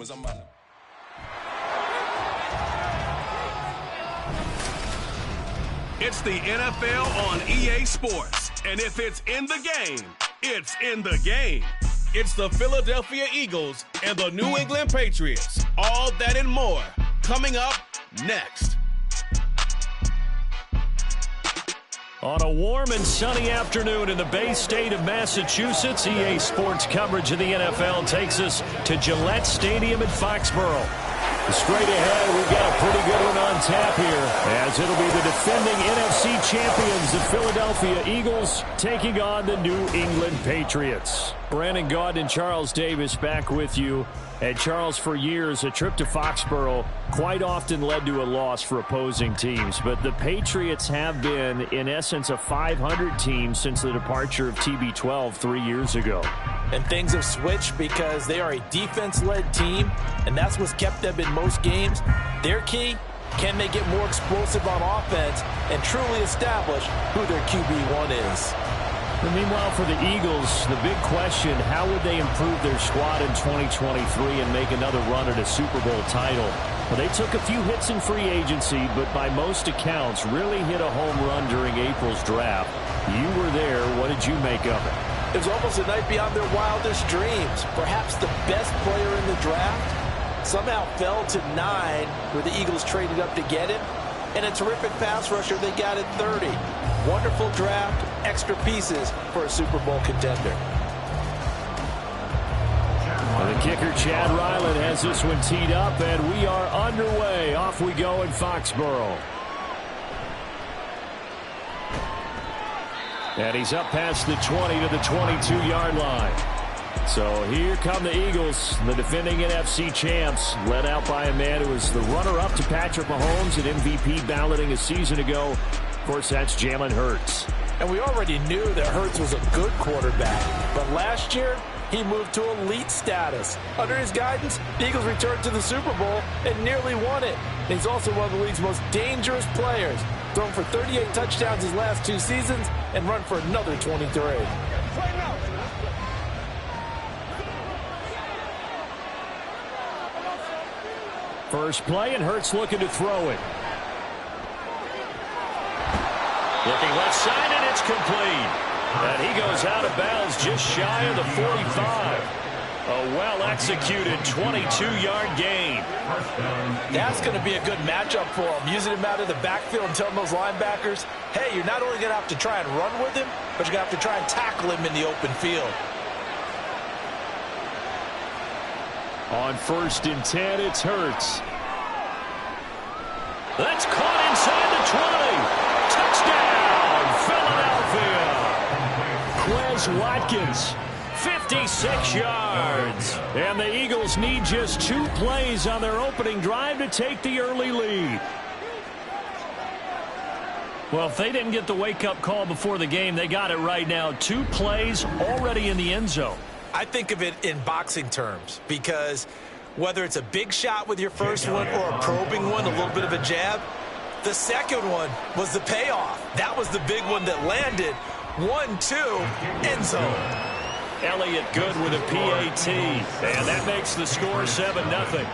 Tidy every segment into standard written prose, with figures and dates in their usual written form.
It's the NFL on EA Sports, and if it's in the game, it's in the game. It's the Philadelphia Eagles and the New England Patriots. All that and more coming up next. On a warm and sunny afternoon in the Bay State of Massachusetts, EA Sports coverage of the NFL takes us to Gillette Stadium in Foxborough. Straight ahead, we've got a pretty good one on tap here, as it'll be the defending NFC champions, the Philadelphia Eagles, taking on the New England Patriots. Brandon Gaudin and Charles Davis back with you. And Charles, for years, a trip to Foxborough quite often led to a loss for opposing teams. But the Patriots have been, in essence, a 500 team since the departure of TB12 3 years ago. And things have switched because they are a defense-led team, and that's what's kept them in most games. Their key, can they get more explosive on offense and truly establish who their QB1 is? And meanwhile, for the Eagles, the big question, how would they improve their squad in 2023 and make another run at a Super Bowl title? Well, they took a few hits in free agency, but by most accounts, really hit a home run during April's draft. You were there. What did you make of it? It was almost a night beyond their wildest dreams. Perhaps the best player in the draft somehow fell to 9, where the Eagles traded up to get him. And a terrific pass rusher they got at 30. Wonderful draft, extra pieces for a Super Bowl contender. Well, the kicker, Chad Ryland, has this one teed up, and we are underway. Off we go in Foxborough. And he's up past the 20 to the 22-yard line. So here come the Eagles, the defending NFC champs, led out by a man who was the runner-up to Patrick Mahomes at MVP balloting a season ago. Of course, that's Jalen Hurts. And we already knew that Hurts was a good quarterback. But last year, he moved to elite status. Under his guidance, the Eagles returned to the Super Bowl and nearly won it. And he's also one of the league's most dangerous players. Thrown for 38 touchdowns his last 2 seasons and run for another 23. First play, and Hurts looking to throw it. Looking left side, and it's complete. And he goes out of bounds just shy of the 45. A well-executed 22-yard gain. That's going to be a good matchup for him. Using him out of the backfield and telling those linebackers, hey, you're not only going to have to try and run with him, but you're going to have to try and tackle him in the open field. On 1st and 10, it's Hurts. That's caught inside the 20. Touchdown, Philadelphia. Quez Watkins, 56 yards. And the Eagles need just 2 plays on their opening drive to take the early lead. Well, if they didn't get the wake-up call before the game, they got it right now. 2 plays already in the end zone. I think of it in boxing terms, because whether it's a big shot with your first one or a probing one, a little bit of a jab, the second one was the payoff. That was the big one that landed. 1-2, end zone. Elliott good with a PAT, and that makes the score 7-0.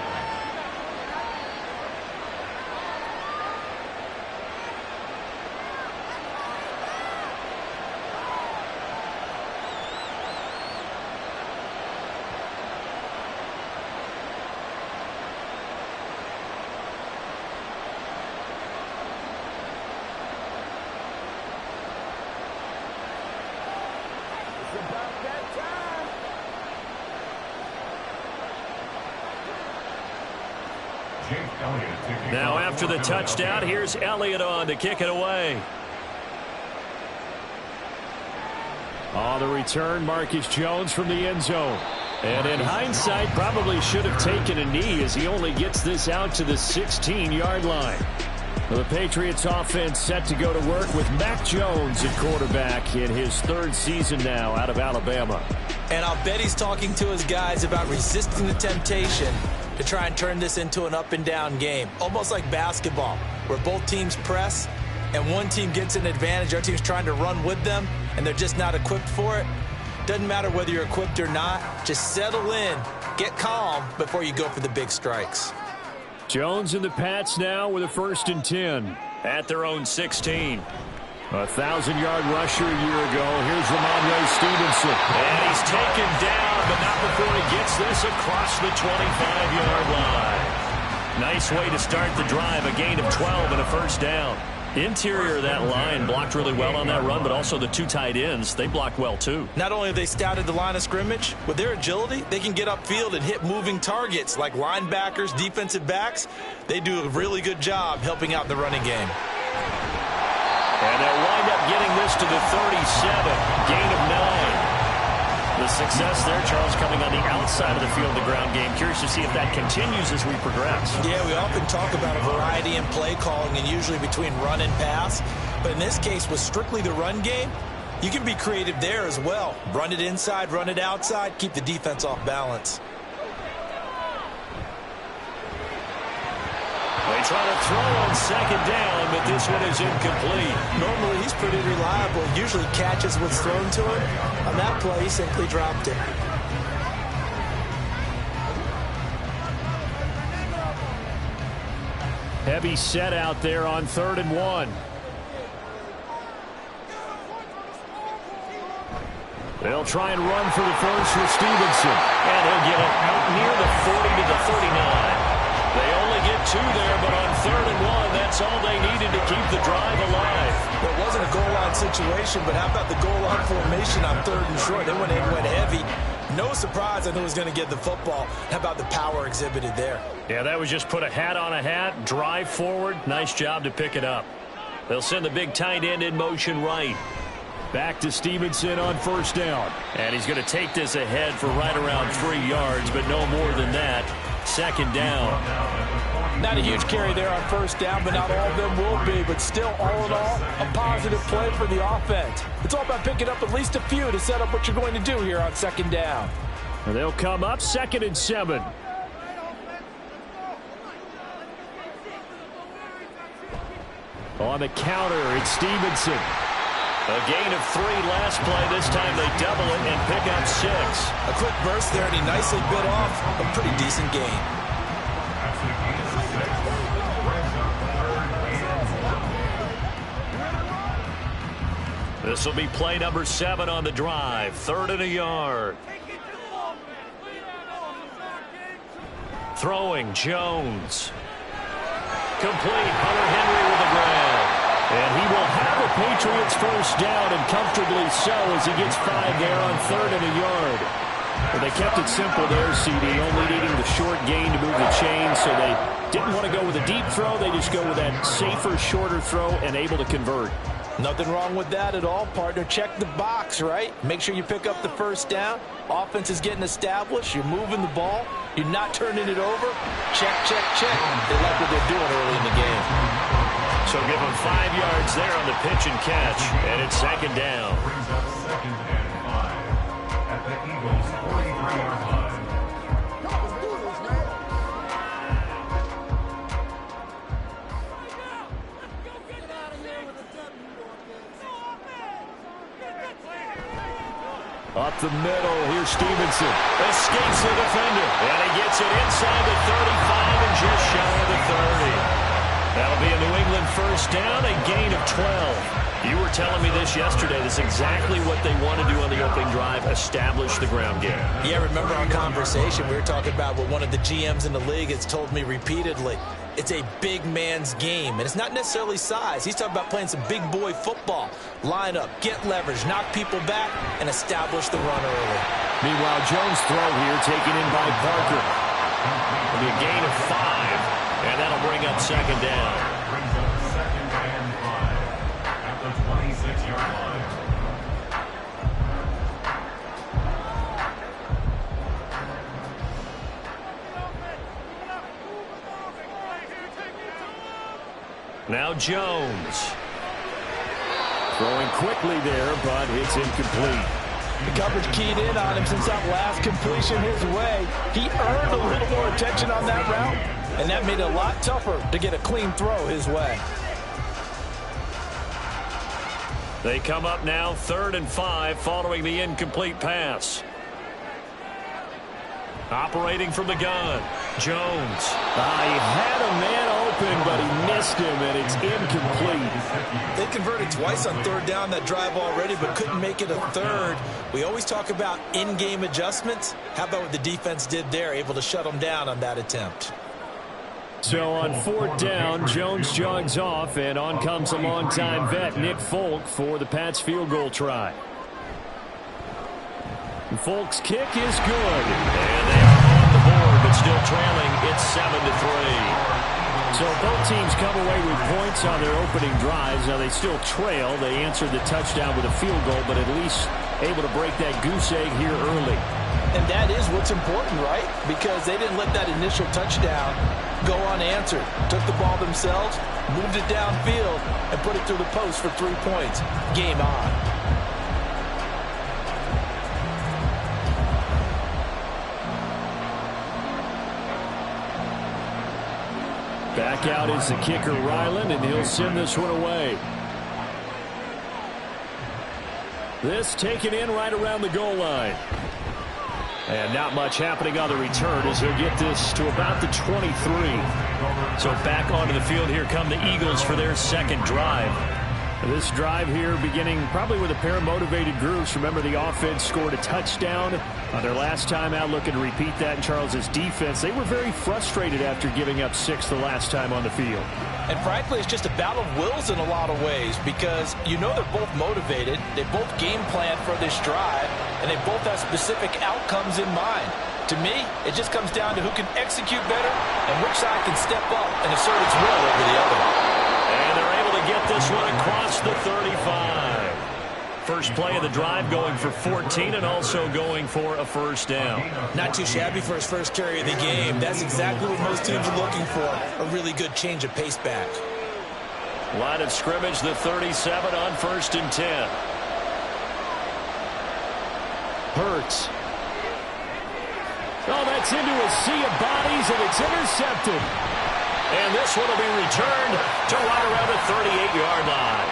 Now after the touchdown, here's Elliott on to kick it away. On the return, Marcus Jones from the end zone. And in hindsight, probably should have taken a knee as he only gets this out to the 16-yard line. Well, the Patriots offense set to go to work with Mac Jones at quarterback in his 3rd season now out of Alabama. And I'll bet he's talking to his guys about resisting the temptation to try and turn this into an up-and-down game. Almost like basketball, where both teams press, and one team gets an advantage, our team's trying to run with them, and they're just not equipped for it. Doesn't matter whether you're equipped or not, just settle in get calm before you go for the big strikes. Jones and the Pats now with a 1st and 10 at their own 16. 1,000-yard rusher a year ago. Here's Ramondre Stevenson. And he's taken down, but not before he gets this across the 25-yard line. Nice way to start the drive. A gain of 12 and a 1st down. Interior of that line blocked really well on that run, but also the 2 tight ends, they blocked well too. Not only have they scouted the line of scrimmage, with their agility, they can get upfield and hit moving targets like linebackers, defensive backs. They do a really good job helping out the running game. And they'll wind up getting this to the 37, gain of 9. The success there, Charles, coming on the outside of the field, the ground game. Curious to see if that continues as we progress. Yeah, we often talk about a variety in play calling and usually between run and pass. But in this case, with strictly the run game, you can be creative there as well. Run it inside, run it outside, keep the defense off balance. They try to throw on 2nd down, but this one is incomplete. Normally, he's pretty reliable. Usually catches what's thrown to him. On that play, he simply dropped it. Heavy set out there on 3rd and 1. They'll try and run for the first with Stevenson. And he'll get it out near the 40 to the 39. They only get 2 there, but on 3rd and 1, that's all they needed to keep the drive alive. Well, it wasn't a goal line situation, but how about the goal line formation on 3rd and short? They went in, went heavy. No surprise on who was going to get the football. How about the power exhibited there? Yeah, that was just put a hat on a hat, drive forward. Nice job to pick it up. They'll send the big tight end in motion right. Back to Stevenson on 1st down. And he's going to take this ahead for right around 3 yards, but no more than that. 2nd down. Not a huge carry there on 1st down, but not all of them will be. But still, all in all, a positive play for the offense. It's all about picking up at least a few to set up what you're going to do here on 2nd down. And they'll come up 2nd and 7. On the counter, it's Stevenson. A gain of 3 last play. This time they double it and pick up 6. A quick burst there, and he nicely bit off a pretty decent gain. This will be play number 7 on the drive. 3rd and a yard. Throwing, Jones. Complete. Hunter Henry with the grab. And he will have a Patriots 1st down, and comfortably so, as he gets 5 there on 3rd and a yard. Well, they kept it simple there, CD, only needing the short gain to move the chain, so they didn't want to go with a deep throw. They just go with that safer, shorter throw and able to convert. Nothing wrong with that at all, partner. Check the box, right? Make sure you pick up the 1st down. Offense is getting established. You're moving the ball. You're not turning it over. Check, check, check. They like what they're doing early in the game. So give them 5 yards there on the pitch and catch, and it's 2nd down. Up the middle, here's Stevenson. Escapes the defender, and he gets it inside the 35 and just shy of the 30. That'll be a New England 1st down, a gain of 12. You were telling me this yesterday. This is exactly what they want to do on the opening drive, establish the ground game. Yeah, remember our conversation. We were talking about what one of the GMs in the league has told me repeatedly. It's a big man's game, and it's not necessarily size. He's talking about playing some big boy football. Line up, get leverage, knock people back, and establish the run early. Meanwhile, Jones' throw here taken in by Parker. It'll be a gain of 5, and that'll bring up 2nd down. Now Jones. Throwing quickly there, but it's incomplete. The coverage keyed in on him since that last completion his way. He earned a little more attention on that route, and that made it a lot tougher to get a clean throw his way. They come up now 3rd and 5 following the incomplete pass. Operating from the gun, Jones. He had a man open, but he missed him, and it's incomplete. They converted twice on third down that drive already, but couldn't make it a third. We always talk about in-game adjustments. How about what the defense did there, able to shut them down on that attempt? So on fourth down, Jones jogs off, and on comes a longtime vet, Nick Folk, for the Pats field goal try. Folk's kick is good. And they are on the board, but still trailing. It's 7-3. So both teams come away with points on their opening drives. Now they still trail. They answered the touchdown with a field goal, but at least able to break that goose egg here early. And that is what's important, right? Because they didn't let that initial touchdown go unanswered. Took the ball themselves, moved it downfield, and put it through the post for 3 points. Game on. Back out is the kicker, Ryland, and he'll send this one away. This taken in right around the goal line. And not much happening on the return as he'll get this to about the 23. So back onto the field, here come the Eagles for their second drive. This drive here beginning probably with a pair of motivated groups. Remember, the offense scored a touchdown on their last time out, looking to repeat that in Charles's defense. They were very frustrated after giving up 6 the last time on the field. And frankly, it's just a battle of wills in a lot of ways because you know they're both motivated. They both game plan for this drive, and they both have specific outcomes in mind. To me, it just comes down to who can execute better and which side can step up and assert its will over the other. And they're able to get this one across the 35. First play of the drive going for 14 and also going for a first down. Not too shabby for his first carry of the game. That's exactly what most teams are looking for, a really good change of pace back. Line of scrimmage, the 37 on 1st and 10. Hurts. Oh, that's into a sea of bodies, and it's intercepted. And this one will be returned to right around the 38-yard line.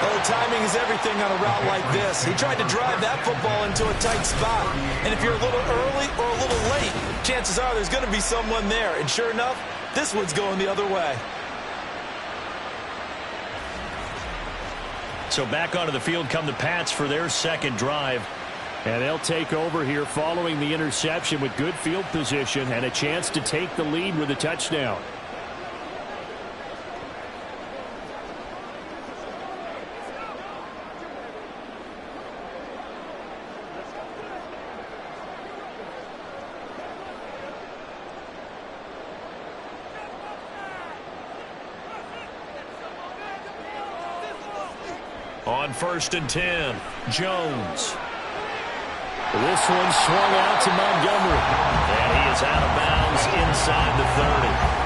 Oh, timing is everything on a route like this. He tried to drive that football into a tight spot. And if you're a little early or a little late, chances are there's going to be someone there. And sure enough, this one's going the other way. So back onto the field come the Pats for their second drive. And they'll take over here following the interception with good field position and a chance to take the lead with a touchdown. On 1st and 10, Jones. This one swung out to Montgomery. And he is out of bounds inside the 30.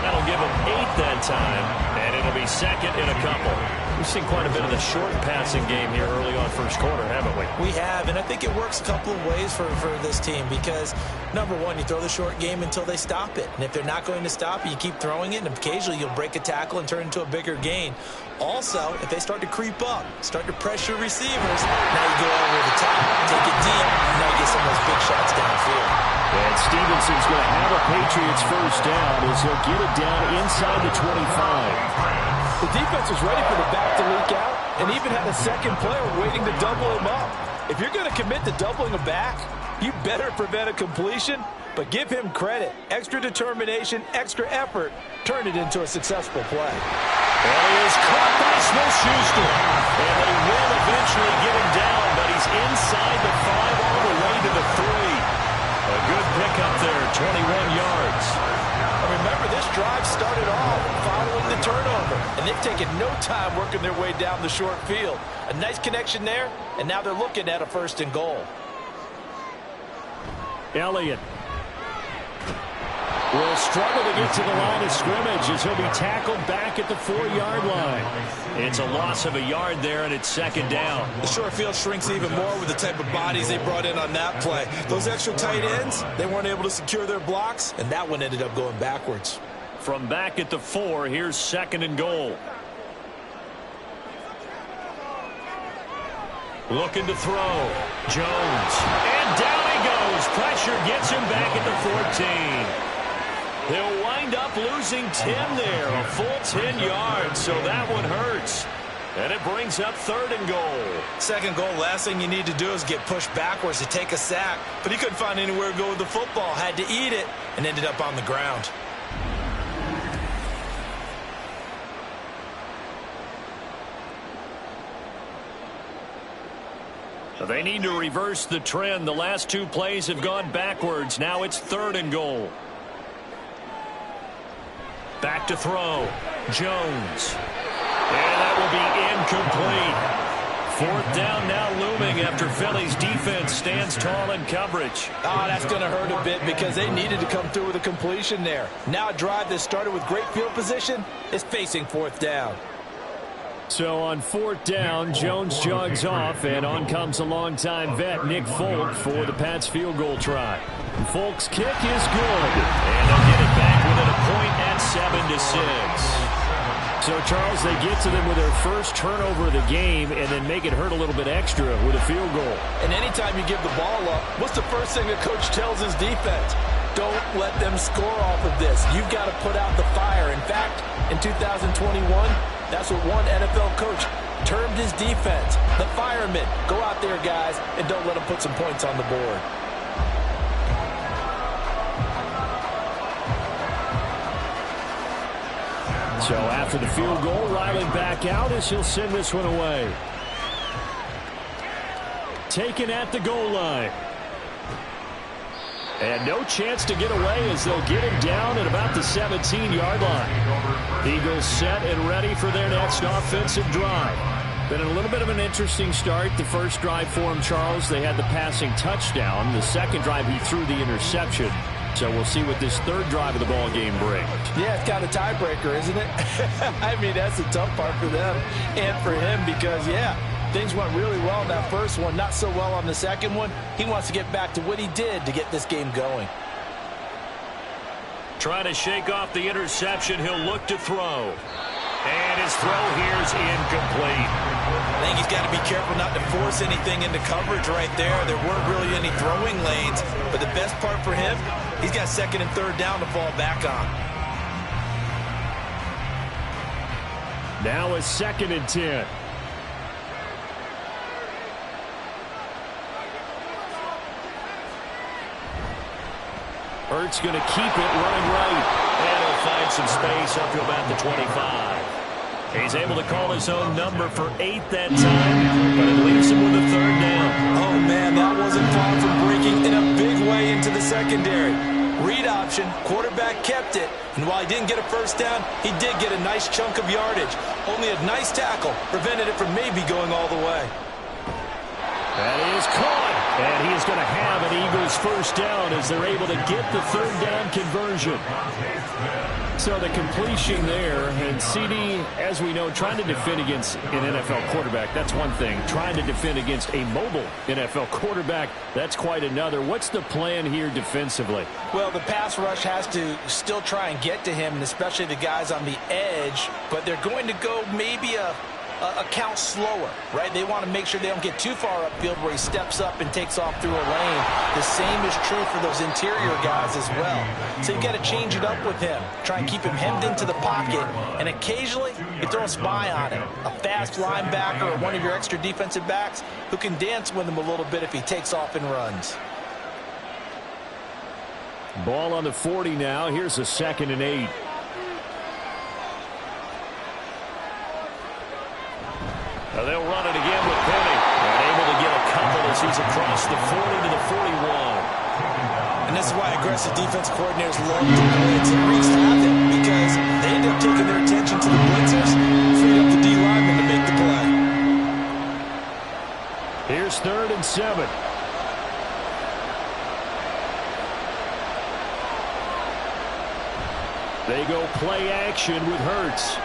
That'll give him 8 that time, and it'll be second in a couple. We've seen quite a bit of the short passing game here early on first quarter, haven't we? We have, and I think it works a couple of ways for this team because, number one, you throw the short game until they stop it. And if they're not going to stop it, you keep throwing it, and occasionally you'll break a tackle and turn it into a bigger gain. Also, if they start to creep up, start to pressure receivers, now you go over the top, take it deep, and now you get some of those big shots downfield. And Stevenson's going to have a Patriots first down as he'll get it down inside the 25. The defense was ready for the back to leak out and even had a second player waiting to double him up. If you're going to commit to doubling a back, you better prevent a completion, but give him credit. Extra determination, extra effort, turn it into a successful play. And he is caught by Smith-Schuster. And they will eventually get him down, but he's inside the 5 all the way to the 3. A good pickup there, 21 yards. Remember, this drive started off following the turnover, and they've taken no time working their way down the short field. A nice connection there, and now they're looking at a 1st and goal. Elliott will struggle to get to the line of scrimmage as he'll be tackled back at the 4-yard line. It's a loss of a yard there, and it's second down. The short field shrinks even more with the type of bodies they brought in on that play. Those extra tight ends, they weren't able to secure their blocks, and that one ended up going backwards. From back at the 4, here's 2nd and goal. Looking to throw. Jones. And down he goes. pressure gets him back at the 14. They'll wind up losing 10 there, a full 10 yards, so that one hurts. And it brings up 3rd and goal. Second goal, last thing you need to do is get pushed backwards to take a sack. But he couldn't find anywhere to go with the football, had to eat it, and ended up on the ground. They need to reverse the trend. The last 2 plays have gone backwards. Now it's 3rd and goal. Back to throw. Jones. And that will be incomplete. 4th down now looming after Philly's defense stands tall in coverage. Oh, that's going to hurt a bit because they needed to come through with a completion there. Now a drive that started with great field position is facing 4th down. So on 4th down, Jones jogs off, and on comes a longtime vet, Nick Folk, for the Pats field goal try. Folk's kick is good, and they'll get it back within a point at 7-6. So, Charles, they get to them with their first turnover of the game and then make it hurt a little bit extra with a field goal. And anytime you give the ball up, what's the first thing the coach tells his defense? Don't let them score off of this. You've got to put out the fire. In fact, in 2021, that's what one NFL coach termed his defense. The firemen. Go out there, guys, and don't let them put some points on the board. So after the field goal, Riley back out as he'll send this one away. Taken at the goal line. And no chance to get away as they'll get him down at about the 17-yard line. Eagles set and ready for their next offensive drive. Been a little bit of an interesting start. The first drive for him, Charles, they had the passing touchdown. The second drive, he threw the interception. So we'll see what this third drive of the ball game brings. Yeah, it's kind of a tiebreaker, isn't it? I mean, that's the tough part for them and for him because, yeah, things went really well in that first one, not so well on the second one. He wants to get back to what he did to get this game going. Trying to shake off the interception. He'll look to throw. And his throw here is incomplete. I think he's got to be careful not to force anything into coverage right there. There weren't really any throwing lanes. But the best part for him, he's got second and third down to fall back on. Now a 2nd and 10. Hurts going to keep it running right. And he'll find some space up to about the 25. He's able to call his own number for 8 that time, but it leaves him with a 3rd down. Oh, man, that wasn't far from breaking in a big way into the secondary. Read option, quarterback kept it, and while he didn't get a first down, he did get a nice chunk of yardage. Only a nice tackle prevented it from maybe going all the way. That is caught, and he is going to have an Eagles first down as they're able to get the 3rd down conversion. So the completion there, and CD, as we know, trying to defend against an NFL quarterback, that's one thing. Trying to defend against a mobile NFL quarterback, that's quite another. What's the plan here defensively? Well, the pass rush has to still try and get to him, and especially the guys on the edge, but they're going to go maybe a count slower, right? They want to make sure they don't get too far upfield where he steps up and takes off through a lane. The same is true for those interior guys as well. So you've got to change it up with him. Try and keep him hemmed into the pocket, and occasionally you throw a spy on him. A fast linebacker or one of your extra defensive backs who can dance with him a little bit if he takes off and runs. Ball on the 40 now. Here's a 2nd and 8. Now they'll run it again with Penny. And able to get a couple as he's across the 40 to the 41. And this is why aggressive defense coordinators love to blitz and wreaks havoc because they end up taking their attention to the blitzers, freed up the D lineman to make the play. Here's 3rd and 7. They go play action with Hurts.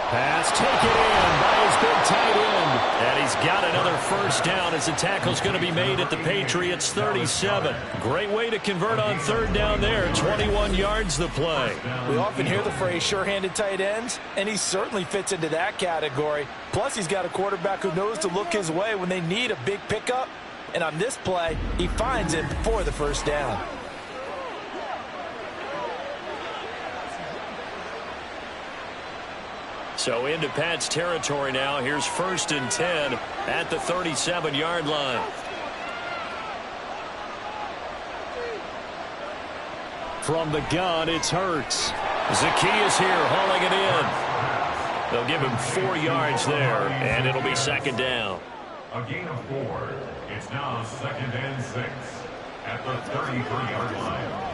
Pass taken in by his big tight end. And he's got another first down as the tackle's going to be made at the Patriots 37. Great way to convert on 3rd down there. 21 yards the play. We often hear the phrase sure-handed tight ends, and he certainly fits into that category. Plus, he's got a quarterback who knows to look his way when they need a big pickup. And on this play, he finds him for the first down. So into Pat's territory now. Here's 1st and 10 at the 37-yard line. From the gun, it's Hurts. Zacchaeus here hauling it in. They'll give him 4 yards there, and it'll be 2nd down. A gain of 4. It's now 2nd and 6 at the 33-yard line.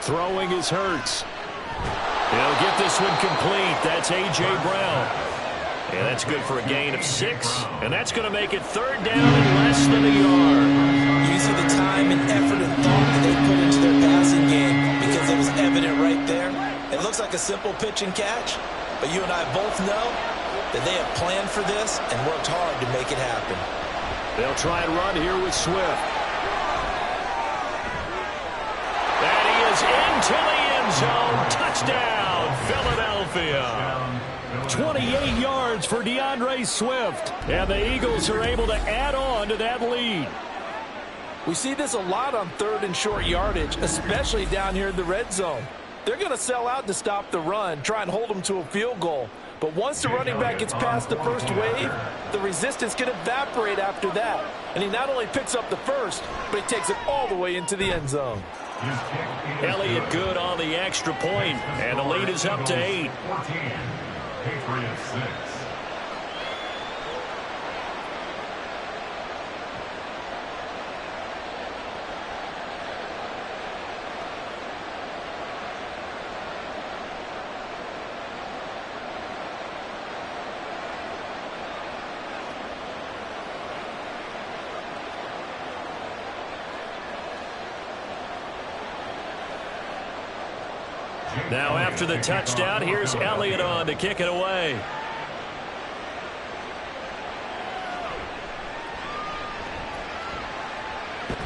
Throwing is Hurts. He'll get this one complete. That's A.J. Brown. And that's good for a gain of 6. And that's going to make it 3rd down and less than a yard. You see the time and effort and thought that they put into their passing game because it was evident right there. It looks like a simple pitch and catch, but you and I both know that they have planned for this and worked hard to make it happen. They'll try and run here with Swift. And he is into the end zone. Touchdown, Philadelphia. 28 yards for DeAndre Swift. And the Eagles are able to add on to that lead. We see this a lot on 3rd and short yardage, especially down here in the red zone. They're going to sell out to stop the run, try and hold them to a field goal. But once the running back gets past the first wave, the resistance can evaporate after that. And he not only picks up the first, but he takes it all the way into the end zone. Elliott good on the extra point, and the lead is up to 8. 14. Patriots 6. Now after the touchdown, here's Elliott on to kick it away.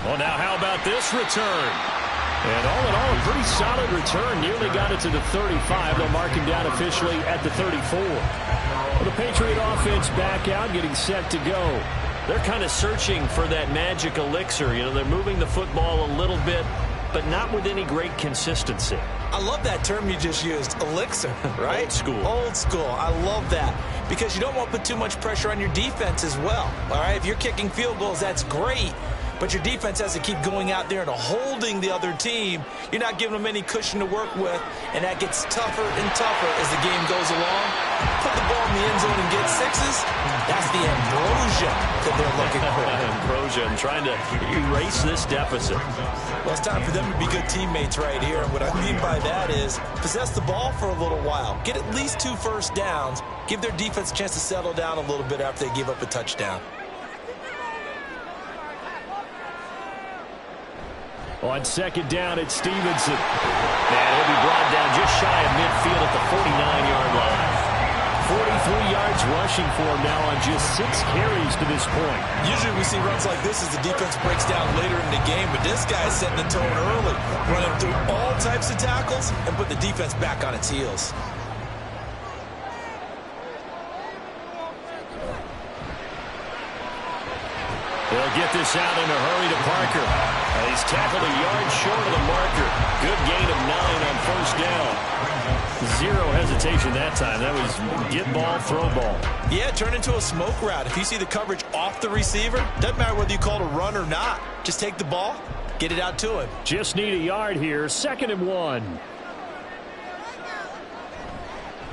Well, now how about this return? And all in all, a pretty solid return. Nearly got it to the 35. They'll mark him down officially at the 34. Well, the Patriot offense back out, getting set to go. They're kind of searching for that magic elixir. You know, they're moving the football a little bit, but not with any great consistency. I love that term you just used, elixir, right? Old school. Old school. I love that because you don't want to put too much pressure on your defense as well, all right? If you're kicking field goals, that's great, but your defense has to keep going out there and holding the other team. You're not giving them any cushion to work with, and that gets tougher and tougher as the game goes along. Put the ball in the end zone and get 6s. That's the ambrosia that they're looking for. Ambrosia and trying to erase this deficit. Well, it's time for them to be good teammates right here. And what I mean by that is possess the ball for a little while. Get at least 2 first downs. Give their defense a chance to settle down a little bit after they give up a touchdown. On 2nd down, it's Stevenson. And he'll be brought down just shy of midfield at the 49-yard line. 43 yards rushing for him now on just 6 carries to this point. Usually we see runs like this as the defense breaks down later in the game, but this guy's setting the tone early, running through all types of tackles and put the defense back on its heels. They'll get this out in a hurry to Parker. He's tackled a yard short of the marker. Good gain of 9 on 1st down. 0 hesitation that time. That was get ball, throw ball. Yeah, turn into a smoke route. If you see the coverage off the receiver, doesn't matter whether you call it a run or not. Just take the ball, get it out to him. Just need a yard here. 2nd and 1.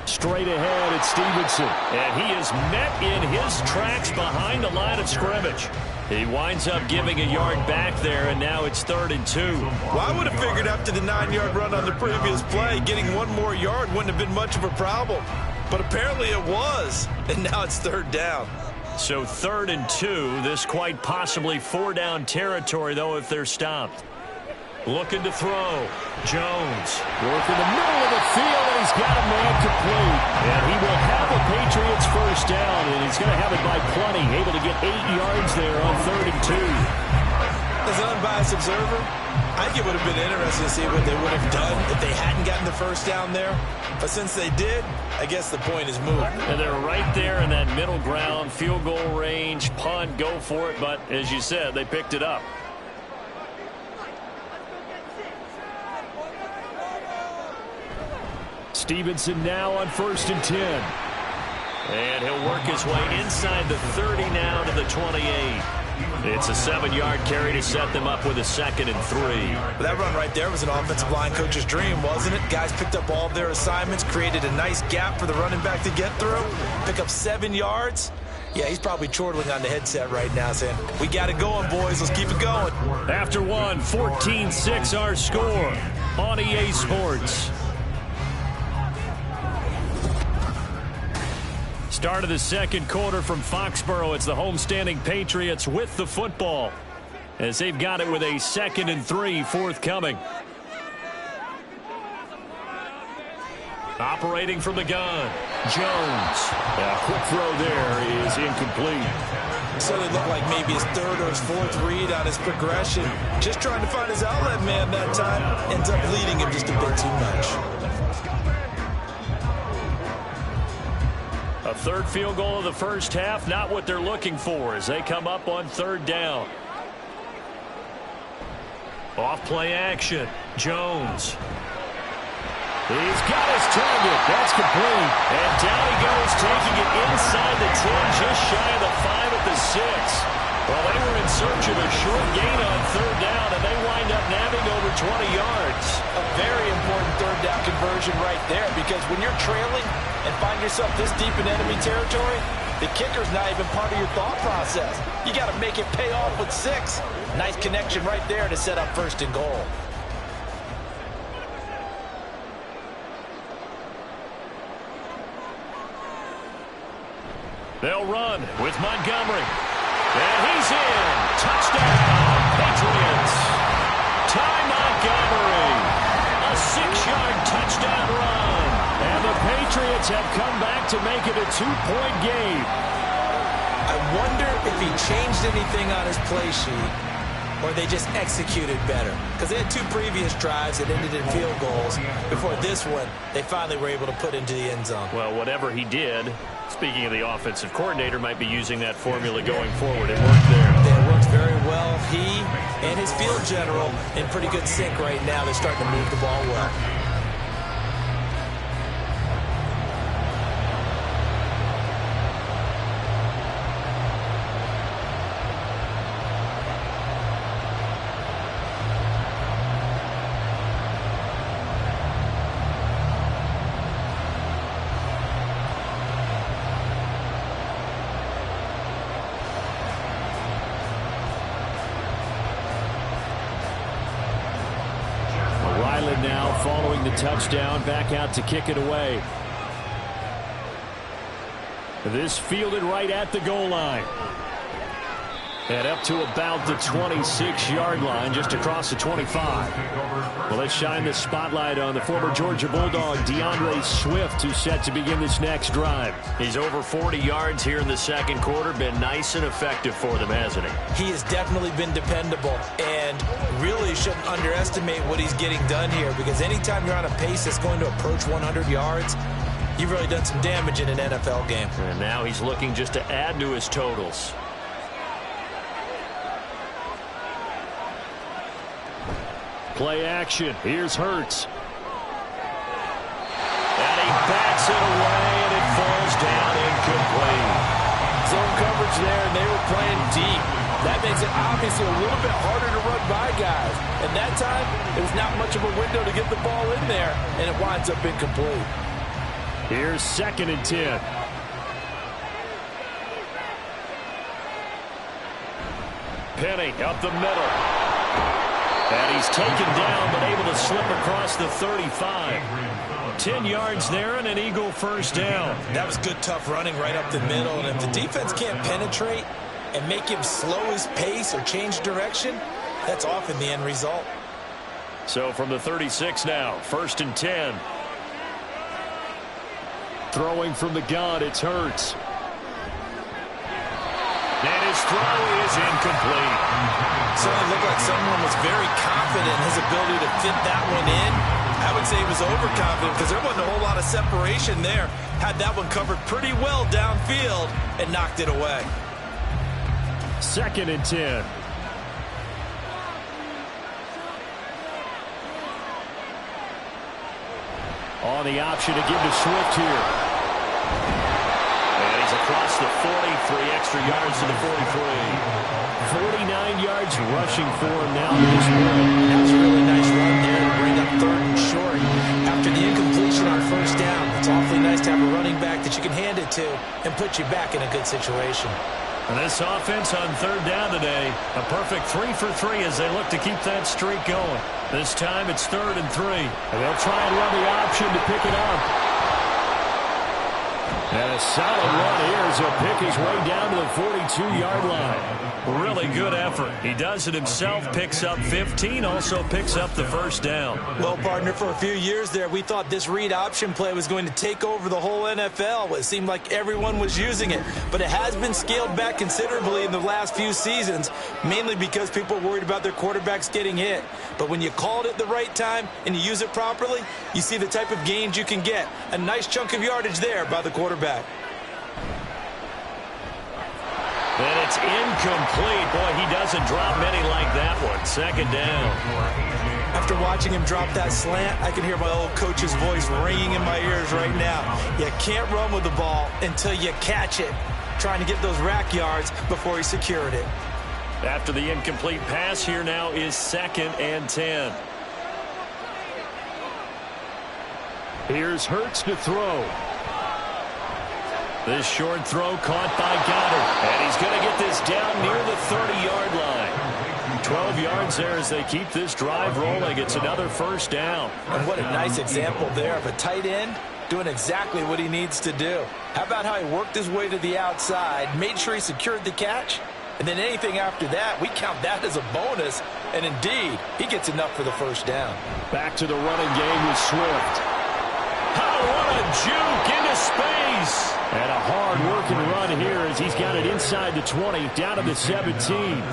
Straight ahead, it's Stevenson. And he is met in his tracks behind the line of scrimmage. He winds up giving a yard back there, and now it's 3rd and 2. Well, I would have figured after the 9-yard run on the previous play, getting 1 more yard wouldn't have been much of a problem. But apparently it was, and now it's 3rd down. So 3rd and 2, this quite possibly 4-down territory, though, if they're stopped. Looking to throw. Jones. Working the middle of the field, and he's got a man complete. And he will have a Patriots first down, and he's going to have it by plenty. Able to get 8 yards there on 3rd and 2. As an unbiased observer, I think it would have been interesting to see what they would have done if they hadn't gotten the first down there. But since they did, I guess the point is moved. And they're right there in that middle ground, field goal range, punt, go for it. But as you said, they picked it up. Stevenson now on 1st and 10. And he'll work his way inside the 30 now to the 28. It's a 7-yard carry to set them up with a 2nd and 3. That run right there was an offensive line coach's dream, wasn't it? Guys picked up all of their assignments, created a nice gap for the running back to get through, pick up 7 yards. Yeah, he's probably chortling on the headset right now saying, we got it going, boys. Let's keep it going. After one, 14-6 our score on EA Sports. Start of the second quarter from Foxborough. It's the homestanding Patriots with the football as they've got it with a 2nd and 3 forthcoming. Operating from the gun, Jones. A quick throw there is incomplete. So it looked like maybe his 3rd or his 4th read on his progression. Just trying to find his outlet man that time. Ends up leading him just a bit too much. A 3rd field goal of the first half, not what they're looking for as they come up on 3rd down. Off play action, Jones. He's got his target. That's complete. And down he goes, taking it inside the 10, just shy of the 5 at the 6. Well, they were in search of a short gain on 3rd down, and they wind up nabbing over 20 yards. A very important 3rd down conversion right there, because when you're trailing and find yourself this deep in enemy territory, the kicker's not even part of your thought process. You got to make it pay off with 6. Nice connection right there to set up 1st and goal. They'll run with Montgomery. And he's in. Touchdown, Patriots. Ty Montgomery. A 6-yard touchdown run. And the Patriots have come back to make it a 2-point game. I wonder if he changed anything on his play sheet or they just executed better. Because they had 2 previous drives that ended in field goals. Before this one, they finally were able to put into the end zone. Well, whatever he did, speaking of the offensive coordinator, might be using that formula going forward. It worked there. It works very well. He and his field general in pretty good sync right now. They're starting to move the ball well. Now following the touchdown, back out to kick it away. This fielded right at the goal line. And up to about the 26-yard line, just across the 25. Well, let's shine the spotlight on the former Georgia Bulldog, DeAndre Swift, who's set to begin this next drive. He's over 40 yards here in the second quarter. Been nice and effective for them, hasn't he? He has definitely been dependable, and really shouldn't underestimate what he's getting done here, because anytime you're on a pace that's going to approach 100 yards, you've really done some damage in an NFL game. And now he's looking just to add to his totals. Play action. Here's Hurts. And he bats it away, and it falls down incomplete. Zone coverage there, and they were playing deep. That makes it obviously a little bit harder to run by guys. And that time, it was not much of a window to get the ball in there, and it winds up incomplete. Here's 2nd and 10. Penny up the middle. And he's taken down, but able to slip across the 35. 10 yards there and an Eagle first down. That was good, tough running right up the middle. And if the defense can't penetrate and make him slow his pace or change direction, that's often the end result. So from the 36 now, 1st and 10. Throwing from the gun, it's Hurts. And his throw is incomplete. Certainly looked like someone was very confident in his ability to fit that one in. I would say he was overconfident because there wasn't a whole lot of separation there. Had that one covered pretty well downfield and knocked it away. 2nd and 10. On the option to give to Swift here. And he's across the 40, 3 extra yards to the 43. 49 yards rushing for him now to this point. That was a really nice run there to bring up 3rd and short. After the incompletion on 1st down, it's awfully nice to have a running back that you can hand it to and put you back in a good situation. And this offense on 3rd down today, a perfect 3 for 3 as they look to keep that streak going. This time it's 3rd and 3. And they'll try and run the option to pick it up. And a solid run here as he'll pick his way down to the 42-yard line. Really good effort. He does it himself, picks up 15, also picks up the 1st down. Well, partner, for a few years there, we thought this read option play was going to take over the whole NFL. It seemed like everyone was using it, but it has been scaled back considerably in the last few seasons, mainly because people are worried about their quarterbacks getting hit. But when you call it at the right time and you use it properly, you see the type of gains you can get. A nice chunk of yardage there by the quarterback. And it's incomplete. Boy, he doesn't drop many like that one. 2nd down. After watching him drop that slant, I can hear my old coach's voice ringing in my ears right now. You can't run with the ball until you catch it. Trying to get those rack yards before he secured it. After the incomplete pass, here now is 2nd and 10. Here's Hurts to throw. This short throw caught by Goddard. And he's going to get this down near the 30-yard line. 12 yards there as they keep this drive rolling. It's another 1st down. And what a nice example there of a tight end doing exactly what he needs to do. How about how he worked his way to the outside, made sure he secured the catch, and then anything after that, we count that as a bonus. And indeed, he gets enough for the 1st down. Back to the running game with Swift. Oh, what a juke into space. And a hard-working run here as he's got it inside the 20, down to the 17.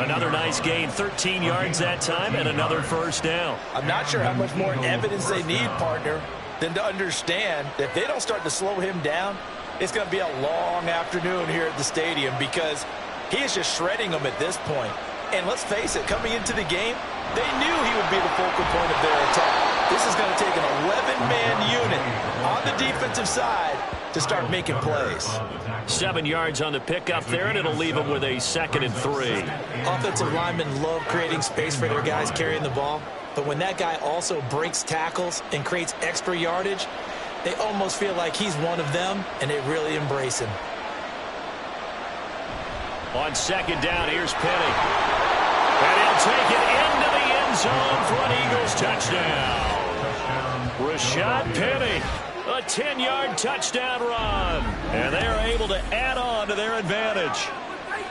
Another nice gain, 13 yards that time, and another 1st down. I'm not sure how much more evidence they need, partner, than to understand that if they don't start to slow him down, it's going to be a long afternoon here at the stadium because he is just shredding them at this point. And let's face it, coming into the game, they knew he would be the focal point of their attack. This is going to take an 11-man unit on the defensive side to start making plays. 7 yards on the pickup there, and it'll leave them with a 2nd and 3. Offensive linemen love creating space for their guys carrying the ball, but when that guy also breaks tackles and creates extra yardage, they almost feel like he's one of them, and they really embrace him. On 2nd down, here's Penny. And he'll take it into the end zone for an Eagles touchdown. Rashad Penny, a 10-yard touchdown run. And they are able to add on to their advantage.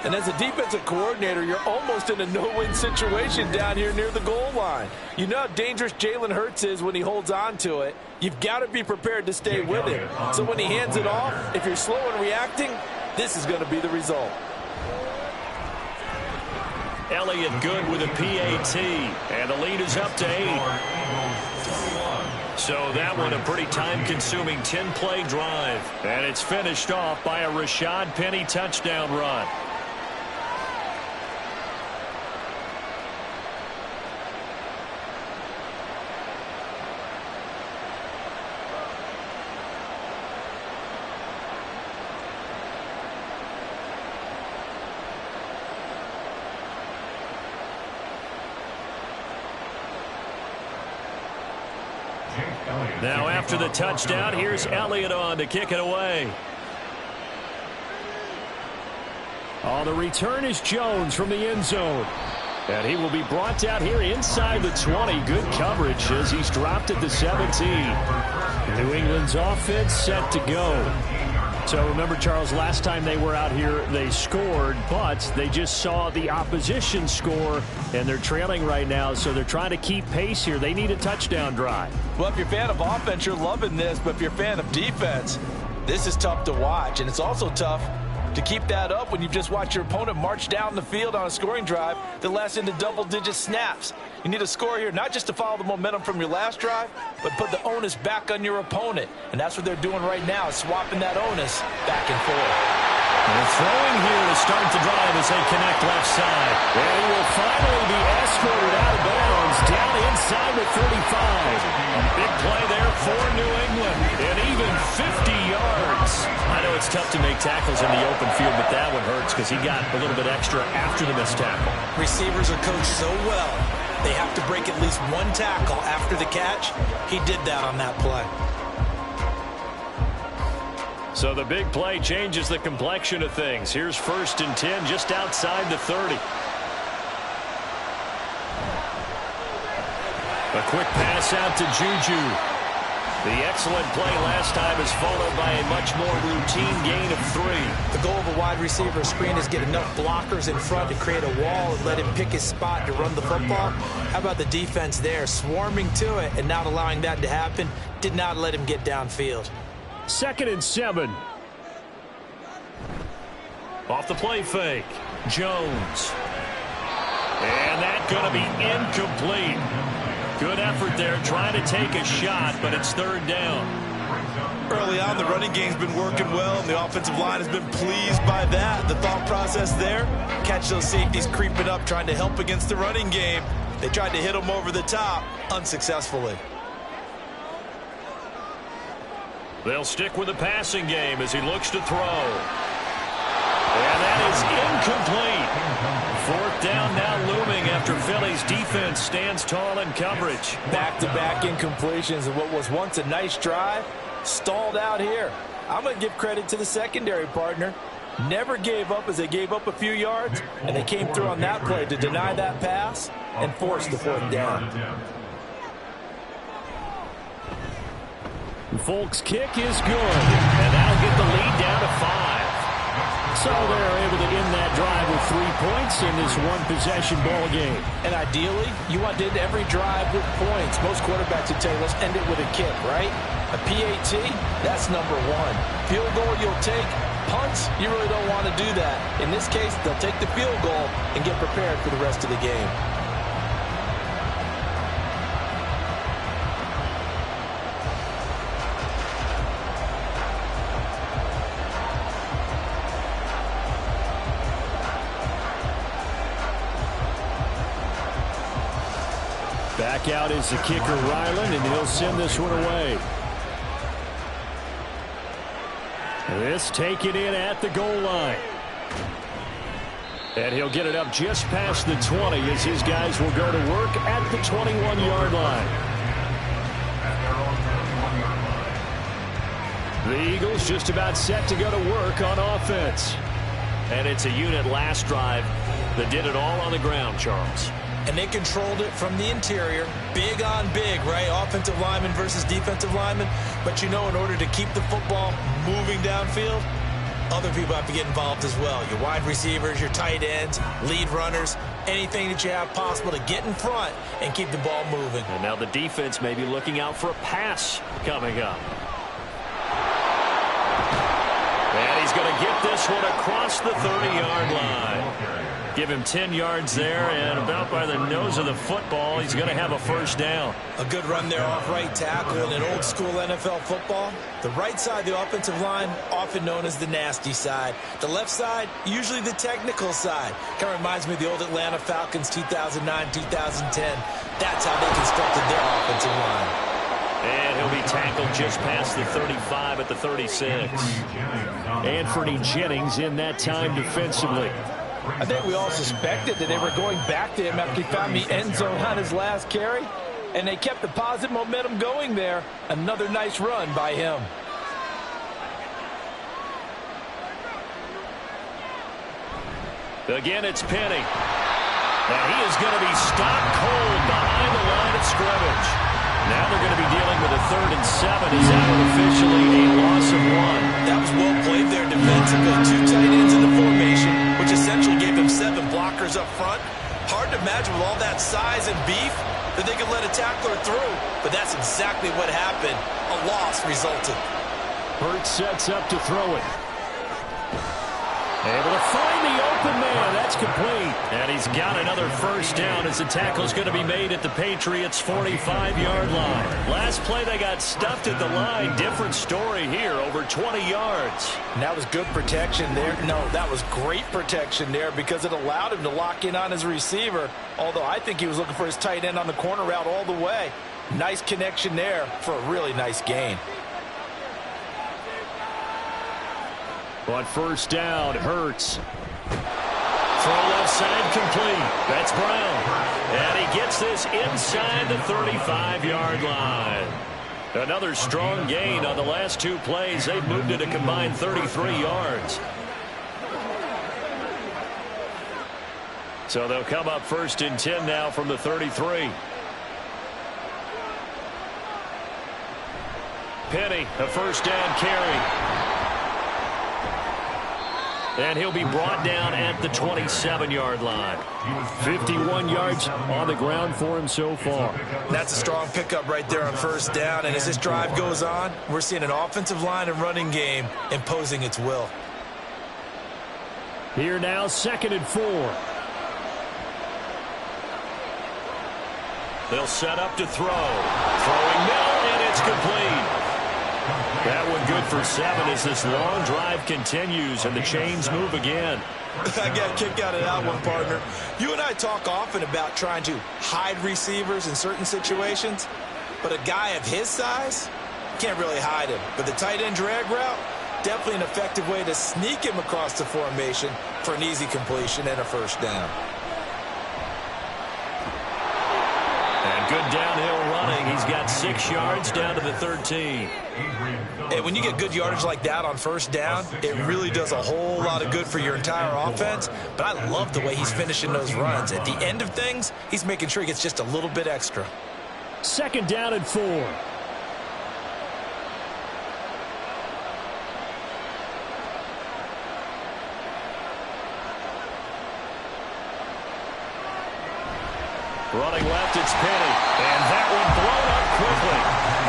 And as a defensive coordinator, you're almost in a no-win situation down here near the goal line. You know how dangerous Jalen Hurts is when he holds on to it. You've got to be prepared to stay with him. So when he hands it off, if you're slow in reacting, this is going to be the result. Elliott good with a PAT, and the lead is up to 8. So that one a pretty time-consuming 10-play drive. And it's finished off by a Rashad Penny touchdown run. Now after the touchdown, here's Elliott on to kick it away. On the return is Jones from the end zone. And he will be brought down here inside the 20. Good coverage as he's dropped at the 17. New England's offense set to go. So remember, Charles, last time they were out here, they scored, but they just saw the opposition score, and they're trailing right now, so they're trying to keep pace here. They need a touchdown drive. Well, if you're a fan of offense, you're loving this, but if you're a fan of defense, this is tough to watch, and it's also tough To keep that up when you've just watched your opponent march down the field on a scoring drive that lasts into double-digit snaps. You need a score here, not just to follow the momentum from your last drive, but put the onus back on your opponent. And that's what they're doing right now, swapping that onus back and forth. And throwing here to start the drive as they connect left side. And he will finally be escorted out of bounds down inside the 35. A big play there for New England. And even 50 yards. I know it's tough to make tackles in the open field, but that one hurts because he got a little bit extra after the missed tackle. Receivers are coached so well, they have to break at least one tackle after the catch. He did that on that play. So the big play changes the complexion of things. Here's 1st and 10 just outside the 30. A quick pass out to Juju. The excellent play last time is followed by a much more routine gain of 3. The goal of a wide receiver screen is get enough blockers in front to create a wall and let him pick his spot to run the football. How about the defense there, swarming to it and not allowing that to happen? Did not let him get downfield. 2nd and 7. Off the play fake. Jones. And that's going to be incomplete. Good effort there, trying to take a shot, but it's 3rd down. Early on, the running game's been working well, and the offensive line has been pleased by that. The thought process there, catch those safeties creeping up, trying to help against the running game. They tried to hit them over the top, unsuccessfully. They'll stick with the passing game as he looks to throw. And that is incomplete. 4th down now looming after Philly's defense stands tall in coverage. Back-to-back incompletions of what was once a nice drive, stalled out here. I'm going to give credit to the secondary partner. Never gave up as they gave up a few yards, and they came through on that play to deny that pass and force the 4th down. Folk's kick is good, and that'll get the lead down to 5. So they're able to end that drive with 3 points in this one-possession ball game. And ideally, you want to end every drive with points. Most quarterbacks would tell you, let's end it with a kick, right? A PAT, that's number 1. Field goal you'll take. Punts, you really don't want to do that. In this case, they'll take the field goal and get prepared for the rest of the game. Back out is the kicker, Ryland, and he'll send this one away. This taken in at the goal line. And he'll get it up just past the 20 as his guys will go to work at the 21-yard line. The Eagles just about set to go to work on offense. And it's a unit last drive that did it all on the ground, Charles. And they controlled it from the interior. Big on big, right? Offensive lineman versus defensive lineman. But you know, in order to keep the football moving downfield, other people have to get involved as well. Your wide receivers, your tight ends, lead runners, anything that you have possible to get in front and keep the ball moving. And now the defense may be looking out for a pass coming up. And he's going to get this one across the 30-yard line. Give him 10 yards there, and about by the nose of the football, he's going to have a 1st down. A good run there off right tackle in an old-school NFL football. The right side of the offensive line, often known as the nasty side. The left side, usually the technical side. Kind of reminds me of the old Atlanta Falcons 2009, 2010. That's how they constructed their offensive line. And he'll be tackled just past the 35 at the 36. Anthony Jennings in that time defensively. I think we all suspected that they were going back to him after he found the end zone on his last carry. And they kept the positive momentum going there. Another nice run by him. Again, it's Penny. And he is going to be stopped cold behind the line of scrimmage. Now they're going to be dealing with a 3rd and 7. Is that officially a loss of 1? That was well played there defensively. 2 tight ends in the formation, which essentially gave him 7 blockers up front. Hard to imagine with all that size and beef that they could let a tackler through. But that's exactly what happened. A loss resulted. Hurts sets up to throw it. Able to find the open man. That's complete. And he's got another first down as the tackle's going to be made at the Patriots' 45-yard line. Last play, they got stuffed at the line. Different story here, over 20 yards. And that was good protection there. No, that was great protection there because it allowed him to lock in on his receiver, although I think he was looking for his tight end on the corner route all the way. Nice connection there for a really nice gain. On first down, Hurts. Throw left side complete. That's Brown. And he gets this inside the 35-yard line. Another strong gain on the last two plays. They've moved it a combined 33 yards. So they'll come up first and 10 now from the 33. Penny, a first down carry. And he'll be brought down at the 27-yard line. 51 yards on the ground for him so far. That's a strong pickup right there on first down. And as this drive goes on, we're seeing an offensive line and running game imposing its will. Here now, 2nd and 4. They'll set up to throw. Throwing middle, and it's complete. That one good for 7 as this long drive continues and the chains move again. I got a kick out of that one, partner. You and I talk often about trying to hide receivers in certain situations, but a guy of his size can't really hide him. But the tight end drag route, definitely an effective way to sneak him across the formation for an easy completion and a first down. And good downhill running. He's got 6 yards down to the 13. And when you get good yardage like that on first down, it really does a whole lot of good for your entire offense. But I love the way he's finishing those runs. At the end of things, he's making sure he gets just a little bit extra. 2nd down and 4. Running left, it's Penny. And that one blown up quickly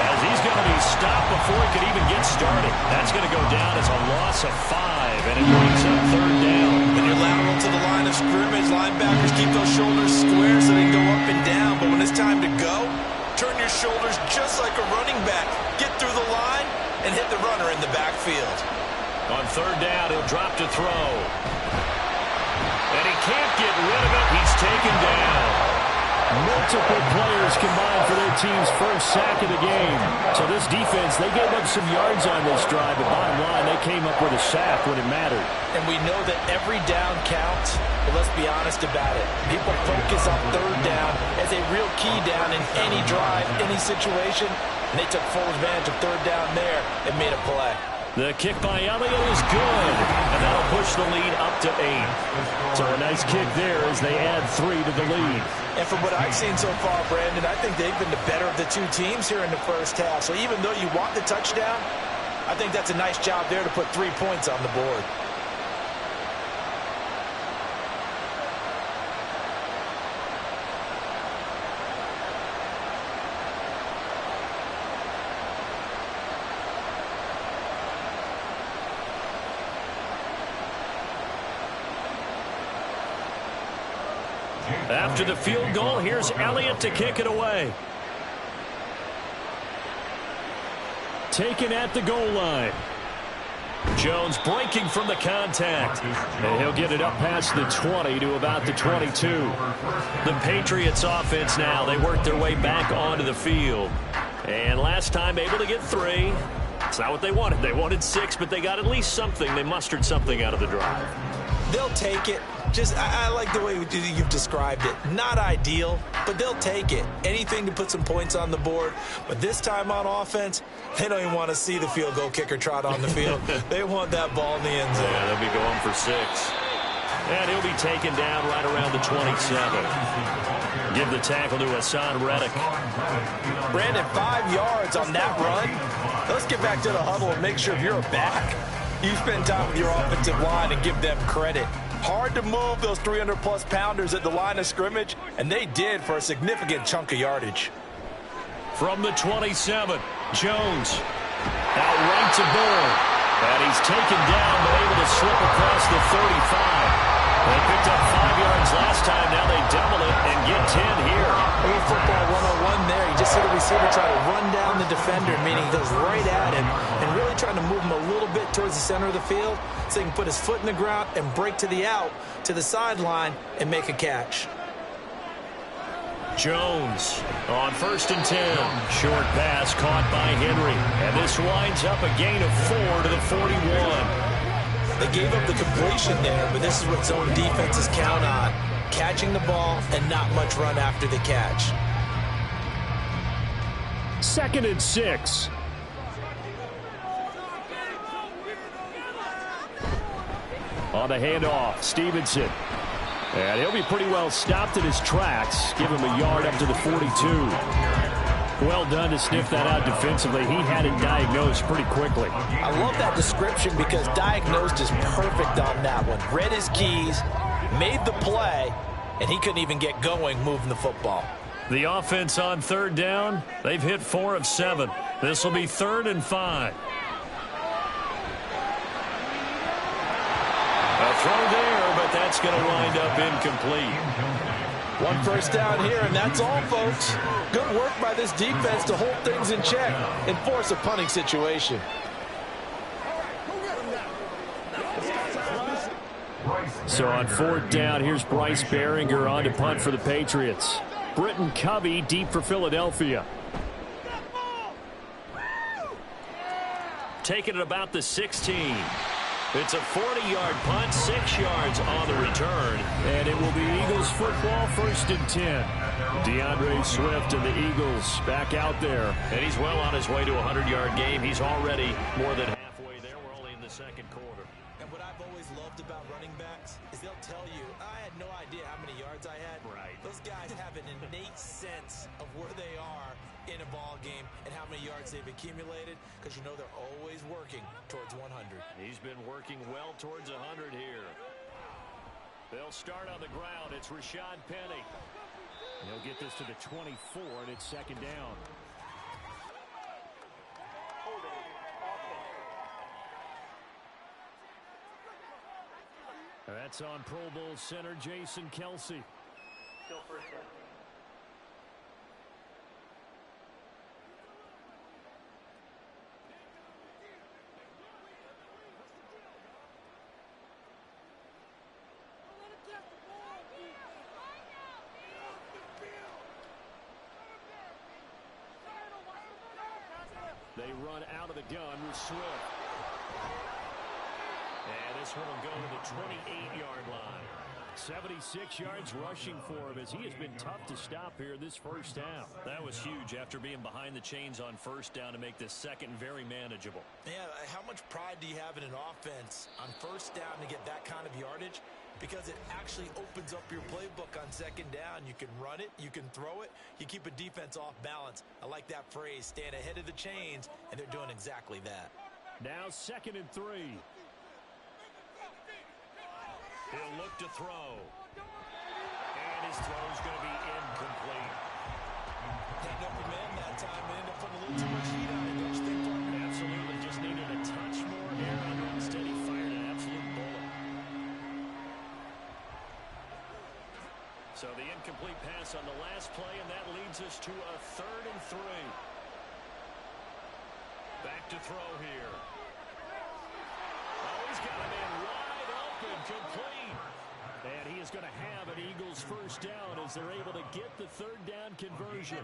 as he's going to be stopped before he could even get started. That's going to go down as a loss of 5, and it brings up 3rd down. When you're lateral to the line of scrimmage, linebackers keep those shoulders square so they can go up and down. But when it's time to go, turn your shoulders just like a running back. Get through the line and hit the runner in the backfield. On 3rd down, he'll drop to throw. And he can't get rid of it. He's taken down. Multiple players combined for their team's first sack of the game. So this defense, they gave up some yards on this drive, but bottom line, they came up with a sack when it mattered. And we know that every down counts, but let's be honest about it. People focus on 3rd down as a real key down in any drive, any situation, and they took full advantage of 3rd down there and made a play. The kick by Elliott is good, and that'll push the lead up to 8. So a nice kick there as they add 3 to the lead. And from what I've seen so far, Brandon, I think they've been the better of the two teams here in the first half. So even though you want the touchdown, I think that's a nice job there to put 3 points on the board. After the field goal, here's Elliott to kick it away. Taken at the goal line. Jones breaking from the contact. And he'll get it up past the 20 to about the 22. The Patriots offense now, they work their way back onto the field. And last time able to get 3. It's not what they wanted. They wanted 6, but they got at least something. They mustered something out of the drive. They'll take it. I like the way you've described it. Not ideal, but they'll take it. Anything to put some points on the board. But this time on offense, they don't even want to see the field goal kicker trot on the field. They want that ball in the end zone. Yeah, they'll be going for 6. And he'll be taken down right around the 27. Give the tackle to Hassan Reddick. Brandon, 5 yards on that run. Let's get back to the huddle and make sure if you're back, you spend time with your offensive line and give them credit. Hard to move those 300-plus pounders at the line of scrimmage, and they did for a significant chunk of yardage. From the 27, Jones outright to Bull. And he's taken down, but able to slip across the see the receiver try to run down the defender, meaning he goes right at him and really trying to move him a little bit towards the center of the field so he can put his foot in the ground and break to the out, to the sideline, and make a catch. Jones on 1st and 10. Short pass caught by Henry. And this winds up a gain of 4 to the 41. They gave up the completion there, but this is what zone defenses count on. Catching the ball and not much run after the catch. 2nd and 6. On the handoff, Stevenson. And he'll be pretty well stopped in his tracks. Give him a yard up to the 42. Well done to sniff that out defensively. He had it diagnosed pretty quickly. I love that description because diagnosed is perfect on that one. Read his keys, made the play, and he couldn't even get going moving the football. The offense on 3rd down, they've hit 4 of 7. This will be 3rd and 5. A throw there, but that's going to wind up incomplete. 1 first down here, and that's all, folks. Good work by this defense to hold things in check and force a punting situation. So on 4th down, here's Bryce Behringer on to punt for the Patriots. Britton Covey deep for Philadelphia. Taking it about the 16. It's a 40-yard punt, 6 yards on the return. And it will be Eagles football, 1st and 10. DeAndre Swift and the Eagles back out there. And he's well on his way to a 100-yard game. He's already more than halfway there. We're only in the 2nd quarter. And what I've always loved about running backs is they'll tell you, I had no idea how many yards I had. Right. Those guys have an innate sense of where they are in a ball game and how many yards they've accumulated because you know they're always working towards 100. He's been working well towards 100 here. They'll start on the ground. It's Rashad Penny. He'll get this to the 24, and it's 2nd down. That's on Pro Bowl center Jason Kelsey. Still 1st down. They run out of the gun with Swift. And this one will go to the 28-yard line. 76 yards rushing for him as he has been tough to stop here this 1st down. That was huge after being behind the chains on 1st down to make this 2nd very manageable. Yeah, how much pride do you have in an offense on 1st down to get that kind of yardage? Because it actually opens up your playbook on 2nd down. You can run it, you can throw it, you keep a defense off balance. I like that phrase, stand ahead of the chains, and they're doing exactly that. Now 2nd and 3. He'll look to throw. And his throw's going to be incomplete. Hang up your man that time and end up putting a little too much heat on it, don't you think, partner? Absolutely. Just needed a touch more air under him. Instead, he fired an absolute bullet. So the incomplete pass on the last play, and that leads us to a 3rd and 3. Back to throw here. Oh, he's got a man wide open, complete. And he is going to have an Eagles 1st down as they're able to get the 3rd down conversion.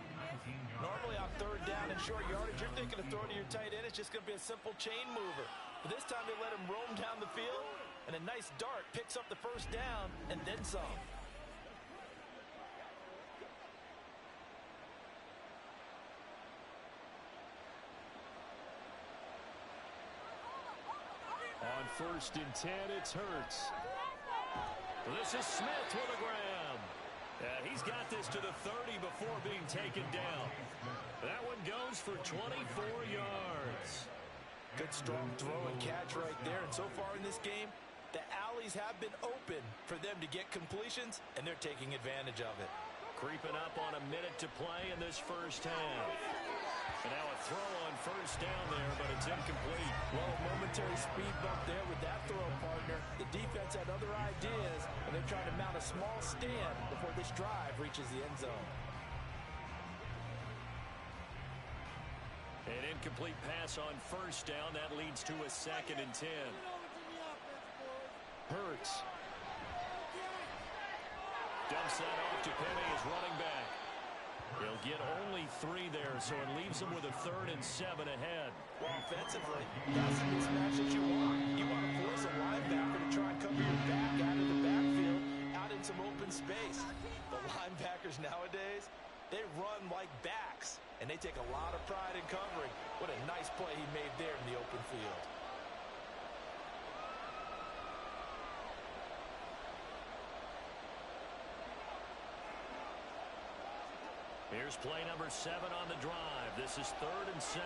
Normally on 3rd down and short yardage, you're thinking of throwing to your tight end. It's just going to be a simple chain mover. But this time they let him roam down the field, and a nice dart picks up the 1st down and then some. On 1st and 10, it's Hurts. This is Smith with a grab. He's got this to the 30 before being taken down. That one goes for 24 yards. Good strong throw and catch right there. And so far in this game, the alleys have been open for them to get completions, and they're taking advantage of it. Creeping up on a minute to play in this 1st half. And now a throw on 1st down there, but it's incomplete. Well, a momentary speed bump there with that throw, partner. The defense had other ideas, and they're trying to mount a small stand before this drive reaches the end zone. incomplete pass on first down. That leads to a 2nd and 10. Hurts dumps that off to Penny as running back. He'll get only 3 there, so it leaves him with a 3rd and 7 ahead. Offensively, that's the mismatch that you want. You want to force a linebacker to try and cover your back out of the backfield, out in some open space. The linebackers nowadays, they run like backs, and they take a lot of pride in covering. What a nice play he made there in the open field. Here's play number 7 on the drive. This is 3rd and 7.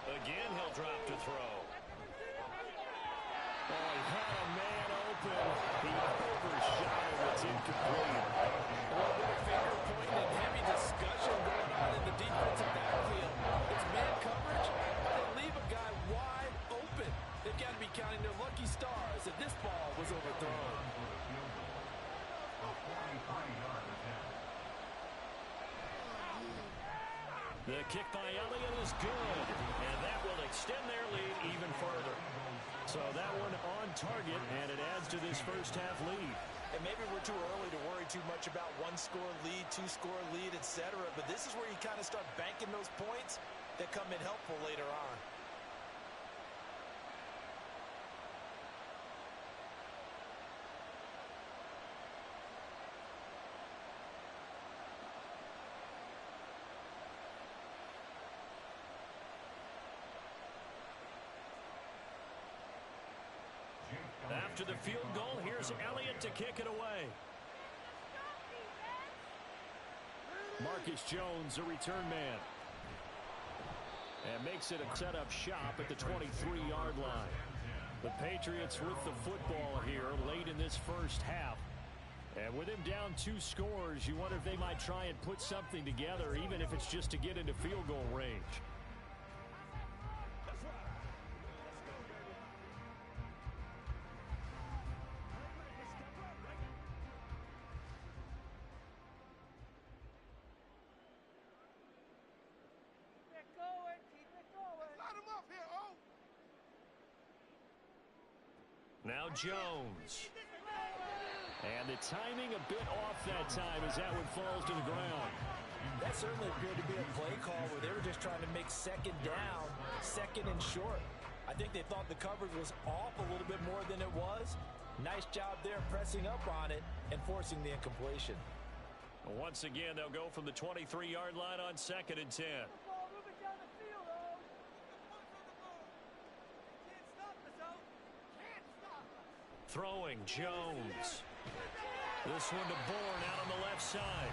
Again, he'll drop to throw. Oh, he had a man open. He overshot him. It's incomplete. Well, what a finger point and heavy discussion going on in the defensive backfield. It's man coverage, but they leave a guy wide open. They've got to be counting their lucky stars that this ball was overthrown. The kick by Elliott is good, and that will extend their lead even further. So that one on target, and it adds to this first half lead. And maybe we're too early to worry too much about 1-score lead, 2-score lead, etc. But this is where you kind of start banking those points that come in helpful later on. After the field goal, here's Elliott to kick it away. Marcus Jones, a return man. And makes it a set-up shop at the 23-yard line. The Patriots with the football here late in this first half. And with him down 2 scores, you wonder if they might try and put something together, even if it's just to get into field goal range. Now Jones. And the timing a bit off that time as that one falls to the ground. That certainly appeared to be a play call where they were just trying to make 2nd down, 2nd and short. I think they thought the coverage was off a little bit more than it was. Nice job there pressing up on it and forcing the incompletion. Once again, they'll go from the 23-yard line on 2nd and 10. Throwing Jones. This one to Bourne out on the left side.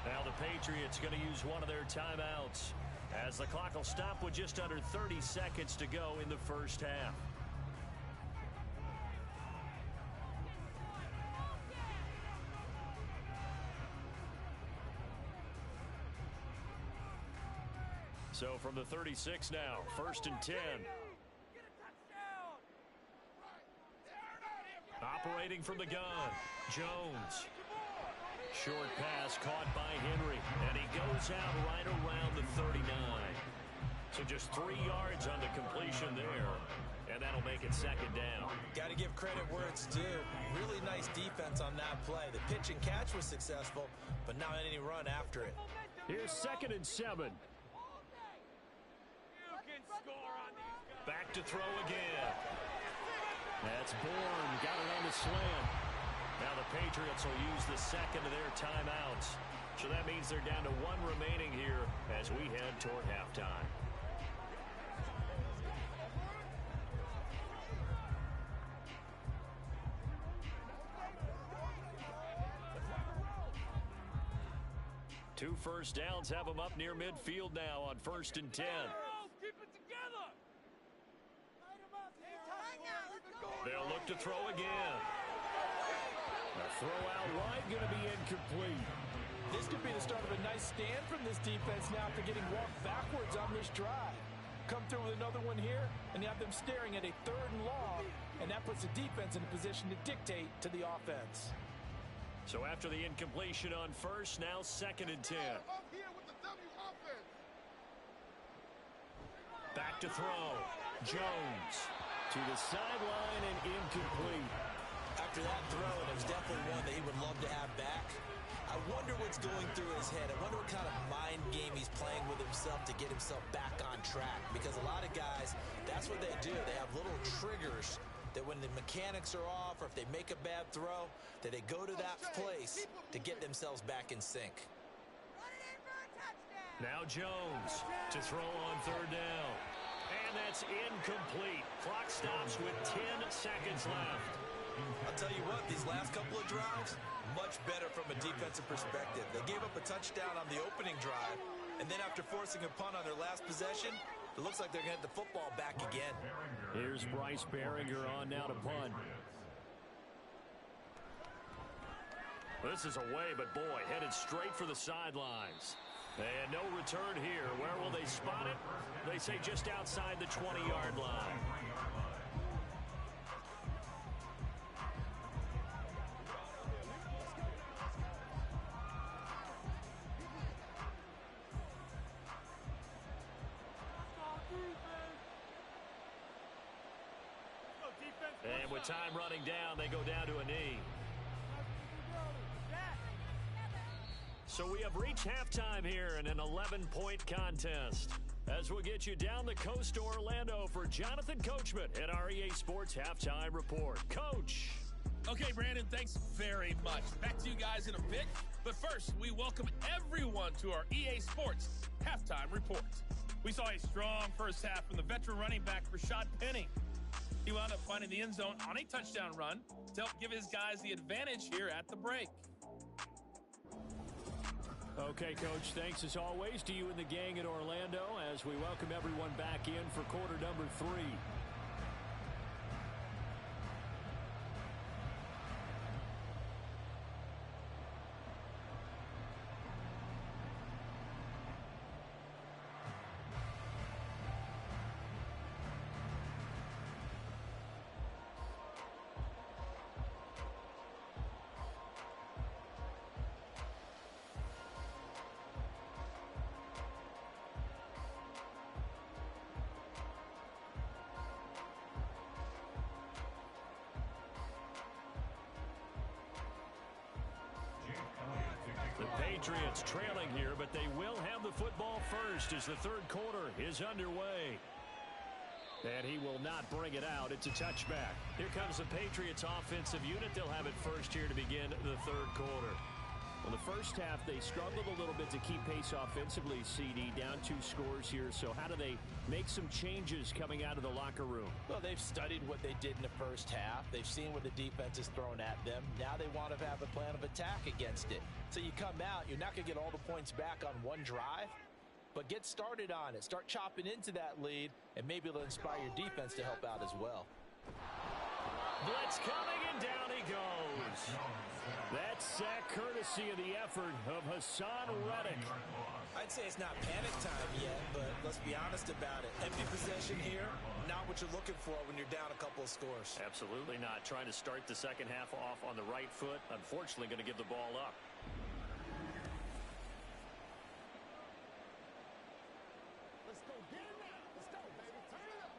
Now the Patriots going to use one of their timeouts as the clock will stop with just under 30 seconds to go in the first half. So from the 36 now, 1st and 10. Operating from the gun, Jones. Short pass caught by Henry, and he goes out right around the 39. So just 3 yards on the completion there, and that'll make it 2nd down. Got to give credit where it's due. Really nice defense on that play. The pitch and catch was successful, but not any run after it. Here's 2nd and 7. You can score on these guys. Back to throw again. That's Bourne, got it on the slant. Now the Patriots will use the 2nd of their timeouts. So that means they're down to 1 remaining here as we head toward halftime. Two first downs have them up near midfield now on 1st and 10. Keep it together. They'll look to throw again. The throw out wide going to be incomplete. This could be the start of a nice stand from this defense now after getting walked backwards on this drive. Come through with another one here, and you have them staring at a 3rd and long, and that puts the defense in a position to dictate to the offense. So after the incompletion on 1st, now 2nd and 10. Back to throw. Jones to the sideline and incomplete. After that throw, and it was definitely one that he would love to have back. I wonder what's going through his head. I wonder what kind of mind game he's playing with himself to get himself back on track. Because a lot of guys, that's what they do. They have little triggers that when the mechanics are off or if they make a bad throw, that they go to that place to get themselves back in sync. Now Jones to throw on third down. And that's incomplete. Clock stops with 10 seconds left. I'll tell you what, these last couple of drives, much better from a defensive perspective. They gave up a touchdown on the opening drive, and then after forcing a punt on their last possession, it looks like they're going to get the football back again. Here's Bryce Behringer on now to punt. This is away, but boy, headed straight for the sidelines. And no return here. Where will they spot it? They say just outside the 20-yard line. And with time running down, they go down to a knee. So we have reached halftime here in an 11-point contest. As we'll get you down the coast to Orlando for Jonathan Coachman at our EA Sports Halftime Report. Coach. Okay, Brandon, thanks very much. Back to you guys in a bit. But first, we welcome everyone to our EA Sports Halftime Report. We saw a strong first half from the veteran running back Rashad Penny. He wound up finding the end zone on a touchdown run to help give his guys the advantage here at the break. Okay, Coach, thanks as always to you and the gang in Orlando as we welcome everyone back in for quarter number 3. The Patriots trailing here, but they will have the football first as the third quarter is underway. And he will not bring it out. It's a touchback. Here comes the Patriots offensive unit. They'll have it first here to begin the third quarter. Well, the first half, they struggled a little bit to keep pace offensively, CD, down 2 scores here. So how do they make some changes coming out of the locker room? Well, they've studied what they did in the first half. They've seen what the defense is throwing at them. Now they want to have a plan of attack against it. So you come out, you're not going to get all the points back on one drive, but get started on it. Start chopping into that lead, and maybe it'll inspire your defense to help out as well. Blitz coming, and down he goes. That sack courtesy of the effort of Hassan Reddick. I'd say it's not panic time yet, but let's be honest about it. Empty possession here, not what you're looking for when you're down a couple of scores. Absolutely not. Trying to start the second half off on the right foot. Unfortunately, going to give the ball up. Let's go get it now. Let's go, baby. Turn it up.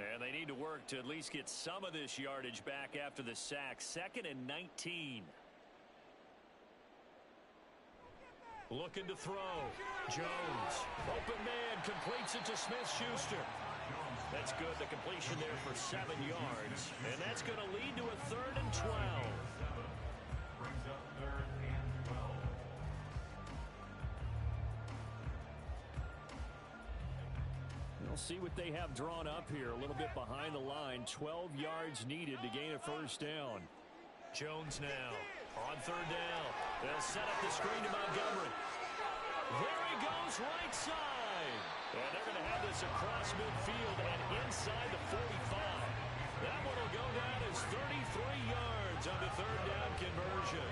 And they need to work to at least get some of this yardage back after the sack. 2nd and 19. Looking to throw. Jones. Open man. Completes it to Smith-Schuster. That's good. The completion there for 7 yards. And that's going to lead to a 3rd and 12. Brings up 3rd and 12. We'll see what they have drawn up here. A little bit behind the line. 12 yards needed to gain a first down. Jones now on 3rd down. They'll set up the screen to Montgomery. There he goes, right side. And they're going to have this across midfield and inside the 45. That one will go down as 33 yards on the 3rd down conversion.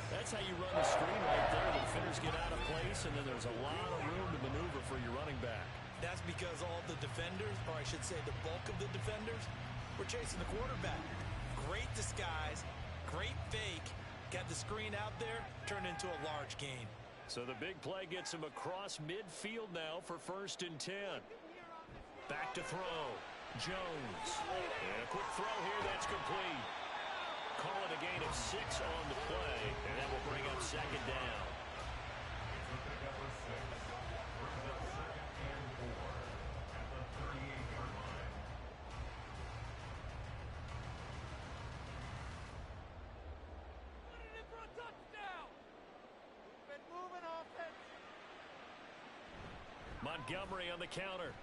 That's how you run the screen right there. The defenders get out of place, and then there's a lot of room to maneuver for your running back. That's because all the defenders, or I should say the bulk of the defenders, were chasing the quarterback. Great disguise, great fake, got the screen out there, turned into a large gain. So the big play gets him across midfield now for 1st and 10. Back to throw. Jones. And a quick throw here. That's complete. Call it a gain of 6 on the play, and that will bring up second down. It's a pickup of 6. Brings up second and 4 at the 38-yard line. Put it in for a touchdown. We've been moving offense. Montgomery on the counter.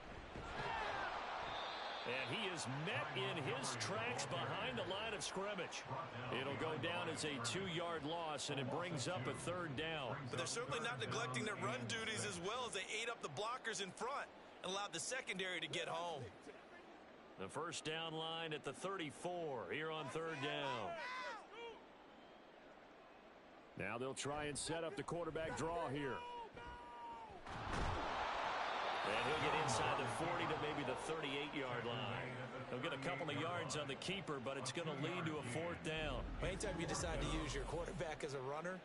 And he is met in his tracks behind the line of scrimmage. It'll go down as a 2-yard loss, and it brings up a third down. But they're certainly not neglecting their run duties as well as they ate up the blockers in front and allowed the secondary to get home. The first down line at the 34 here on third down. Now they'll try and set up the quarterback draw here. And he'll get inside the 40 to maybe the 38-yard line. He'll get a couple of yards on the keeper, but it's going to lead to a fourth down. Anytime you decide to use your quarterback as a runner,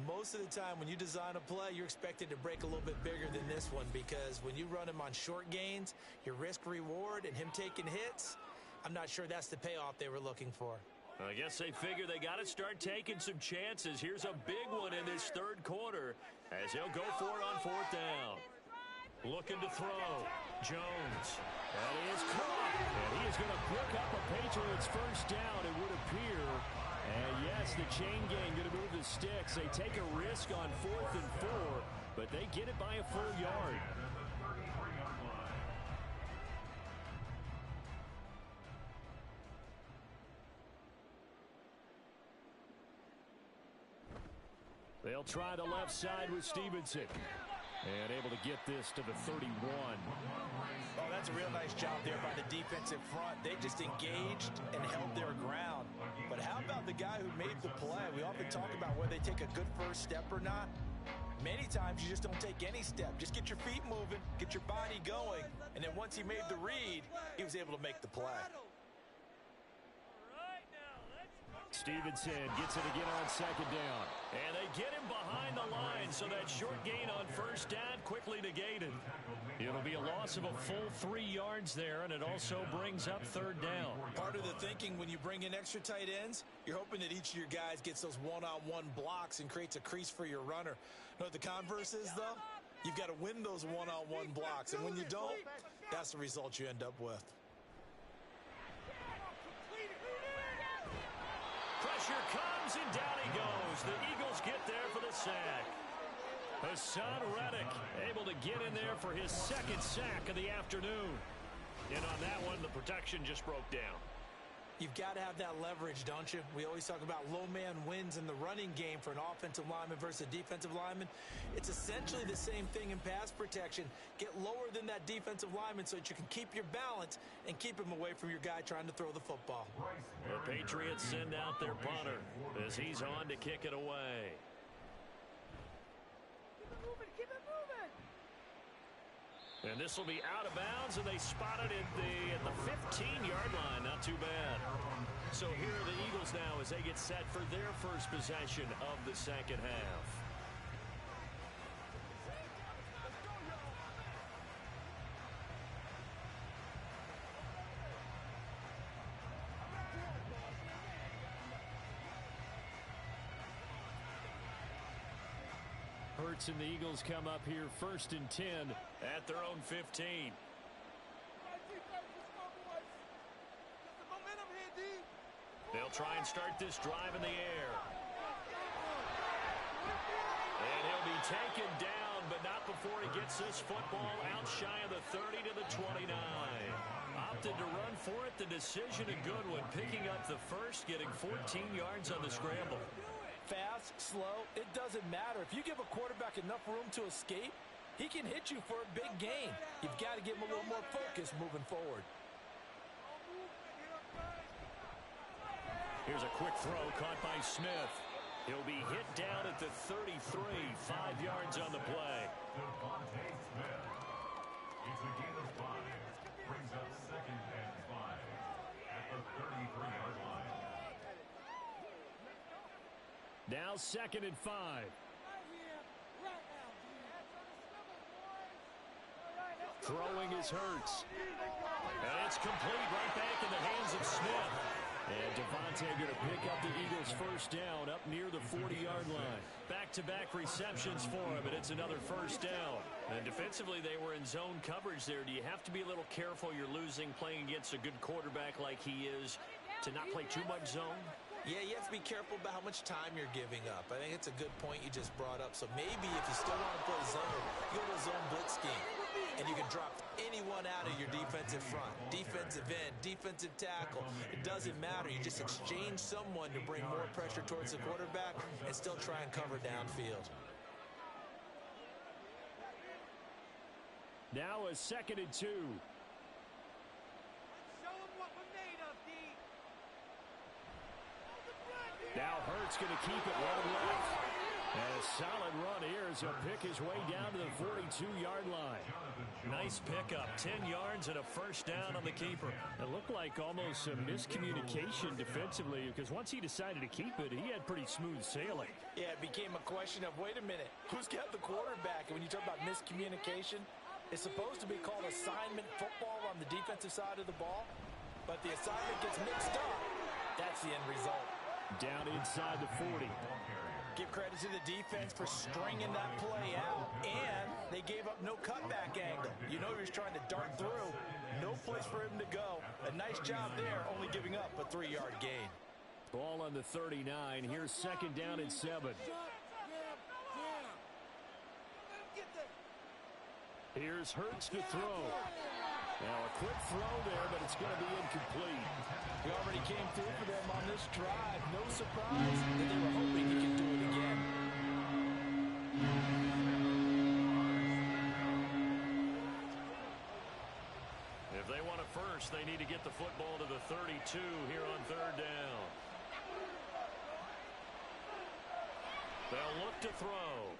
most of the time when you design a play, you're expected to break a little bit bigger than this one, because when you run him on short gains, your risk-reward and him taking hits, I'm not sure that's the payoff they were looking for. I guess they figure they got to start taking some chances. Here's a big one in this third quarter as he'll go for it on fourth down. Looking to throw. Jones. That is caught. And he is going to pick up a Patriots first down, it would appear. And yes, the chain gang going to move the sticks. They take a risk on 4th and 4, but they get it by a full yard. They'll try the left side with Stevenson. And able to get this to the 31. Oh, that's a real nice job there by the defensive front. They just engaged and held their ground. But how about the guy who made the play? We often talk about whether they take a good first step or not. Many times you just don't take any step. Just get your feet moving, get your body going, and then once he made the read, he was able to make the play. Stevenson gets it again on second down. And they get him behind the line, so that short gain on first down quickly negated. It'll be a loss of a full 3 yards there, and it also brings up third down. Part of the thinking when you bring in extra tight ends, you're hoping that each of your guys gets those one-on-one blocks and creates a crease for your runner. You know what the converse is, though? You've got to win those one-on-one blocks, and when you don't, that's the result you end up with. Pressure comes, and down he goes. The Eagles get there for the sack. Hassan Reddick able to get in there for his second sack of the afternoon. And on that one, the protection just broke down. You've got to have that leverage, don't you? We always talk about low man wins in the running game for an offensive lineman versus a defensive lineman. It's essentially the same thing in pass protection. Get lower than that defensive lineman so that you can keep your balance and keep him away from your guy trying to throw the football. The Patriots send out their punter as he's on to kick it away. Keep it moving, keep it moving. And this will be out of bounds, and they spot it at the 15-yard line. Not too bad. So here are the Eagles now as they get set for their first possession of the second half. Hurts and the Eagles come up here 1st and 10 at their own 15. They'll try and start this drive in the air. And he'll be taken down, but not before he gets this football out shy of the 30 to the 29. Opted to run for it. The decision a good one. Picking up the first, getting 14 yards on the scramble. Fast, slow, it doesn't matter. If you give a quarterback enough room to escape, he can hit you for a big gain. You've got to give him a little more focus moving forward. Here's a quick throw caught by Smith. He'll be hit down at the 33, 5 yards on the play. Devontae Smith. It's a gain of 5. Brings up 2nd and 5 at the 33-yard line. Now 2nd and 5. Throwing is Hurts. And it's complete right back in the hands of Smith. And Devontae going to pick up the Eagles' first down up near the 40-yard line. Back-to-back receptions for him, and it's another first down. And defensively, they were in zone coverage there. Do you have to be a little careful you're losing playing against a good quarterback like he is to not play too much zone? Yeah, you have to be careful about how much time you're giving up. I think it's a good point you just brought up. So maybe if you still want to play zone, you go to a zone blitz scheme. And you can drop anyone out of your defensive front. Defensive end, defensive tackle. It doesn't matter. You just exchange someone to bring more pressure towards the quarterback and still try and cover downfield. Now a 2nd and 2. Show them what we're made of, D. Now Hurts going to keep it one left. And a solid run here as he'll pick his way down to the 42-yard line. Nice pickup, 10 yards and a first down on the keeper. It looked like almost a miscommunication defensively because once he decided to keep it, he had pretty smooth sailing. Yeah, it became a question of, wait a minute, who's got the quarterback? And when you talk about miscommunication, it's supposed to be called assignment football on the defensive side of the ball. But the assignment gets mixed up. That's the end result. Down inside the 40. Give credit to the defense for stringing that play out, and they gave up no cutback angle. You know he was trying to dart through. No place for him to go. A nice job there, only giving up a 3-yard gain. Ball on the 39. Here's 2nd down and 7. Here's Hurts to throw. Now a quick throw there, but it's going to be incomplete. He already came through for them on this drive. No surprise that they were hoping he could do it again. If they want a first, they need to get the football to the 32 here on 3rd down. They'll look to throw.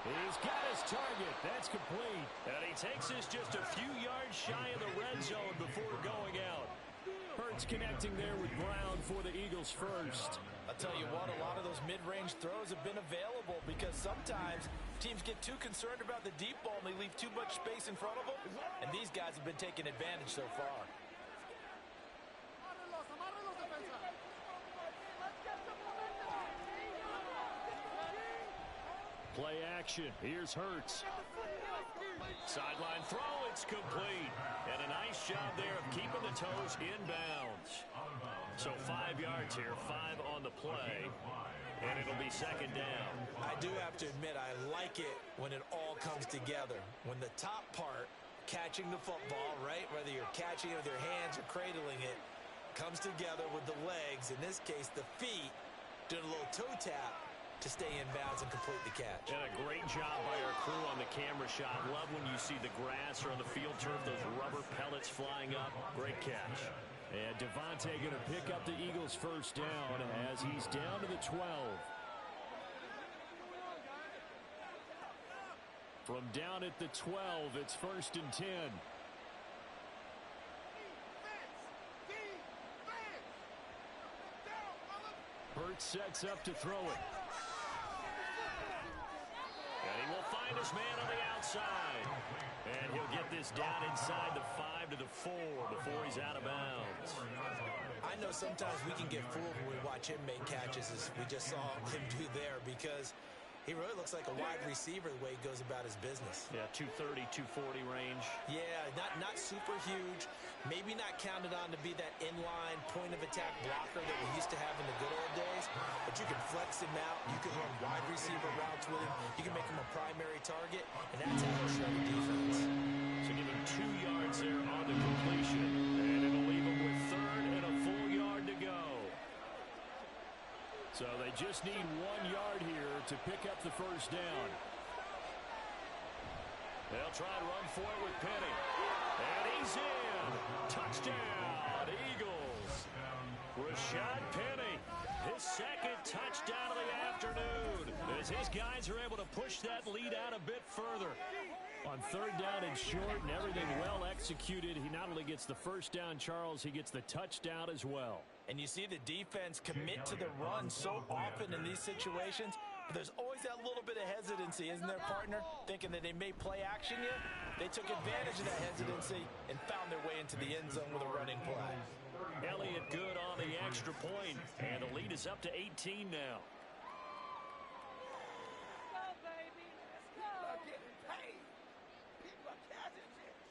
He's got his target. That's complete. And he takes this just a few yards shy of the red zone before going out. Hurts connecting there with Brown for the Eagles first. I'll tell you what, a lot of those mid-range throws have been available because sometimes teams get too concerned about the deep ball and they leave too much space in front of them. And these guys have been taking advantage so far. Play action. Here's Hurts. Sideline throw. It's complete. And a nice job there of keeping the toes inbounds. So 5 yards here, 5 on the play. And it'll be 2nd down. I do have to admit, I like it when it all comes together. When the top part, catching the football, right, whether you're catching it with your hands or cradling it, comes together with the legs, in this case the feet, doing a little toe tap to stay in bounds and complete the catch. And a great job by our crew on the camera shot. Love when you see the grass or on the field turf, those rubber pellets flying up. Great catch. And Devontae going to pick up the Eagles' first down as he's down to the 12. From down at the 12, it's 1st and 10. Hurts sets up to throw it. And he will find his man on the outside. And he'll get this down inside the 5 to the 4 before he's out of bounds. I know sometimes we can get fooled when we watch him make catches, as we just saw him do there, because he really looks like a wide receiver the way he goes about his business. Yeah, 230, 240 range. Yeah, not super huge. Maybe not counted on to be that inline point-of-attack blocker that we used to have in the good old days. But you can flex him out. You can run wide receiver routes with him. You can make him a primary target. And that's how he'll show the defense. So give him 2 yards there on the completion. And it'll leave him with 3rd and a full yard to go. So they just need 1 yard here to pick up the first down. They'll try to run for it with Penny. And he's in. Touchdown, Eagles. Rashad Penny, his 2nd touchdown of the afternoon, as his guys are able to push that lead out a bit further. On 3rd down and short and everything well executed, he not only gets the first down, Charles, he gets the touchdown as well. And you see the defense commit to the run so often in these situations. But there's always that little bit of hesitancy, isn't there, partner? Thinking that they may play action you. They took advantage of that hesitancy and found their way into the end zone with a running play. Elliott good on the extra point, and the lead is up to 18 now. Let's go, baby. Let's go. People are getting paid. People are catching chicks.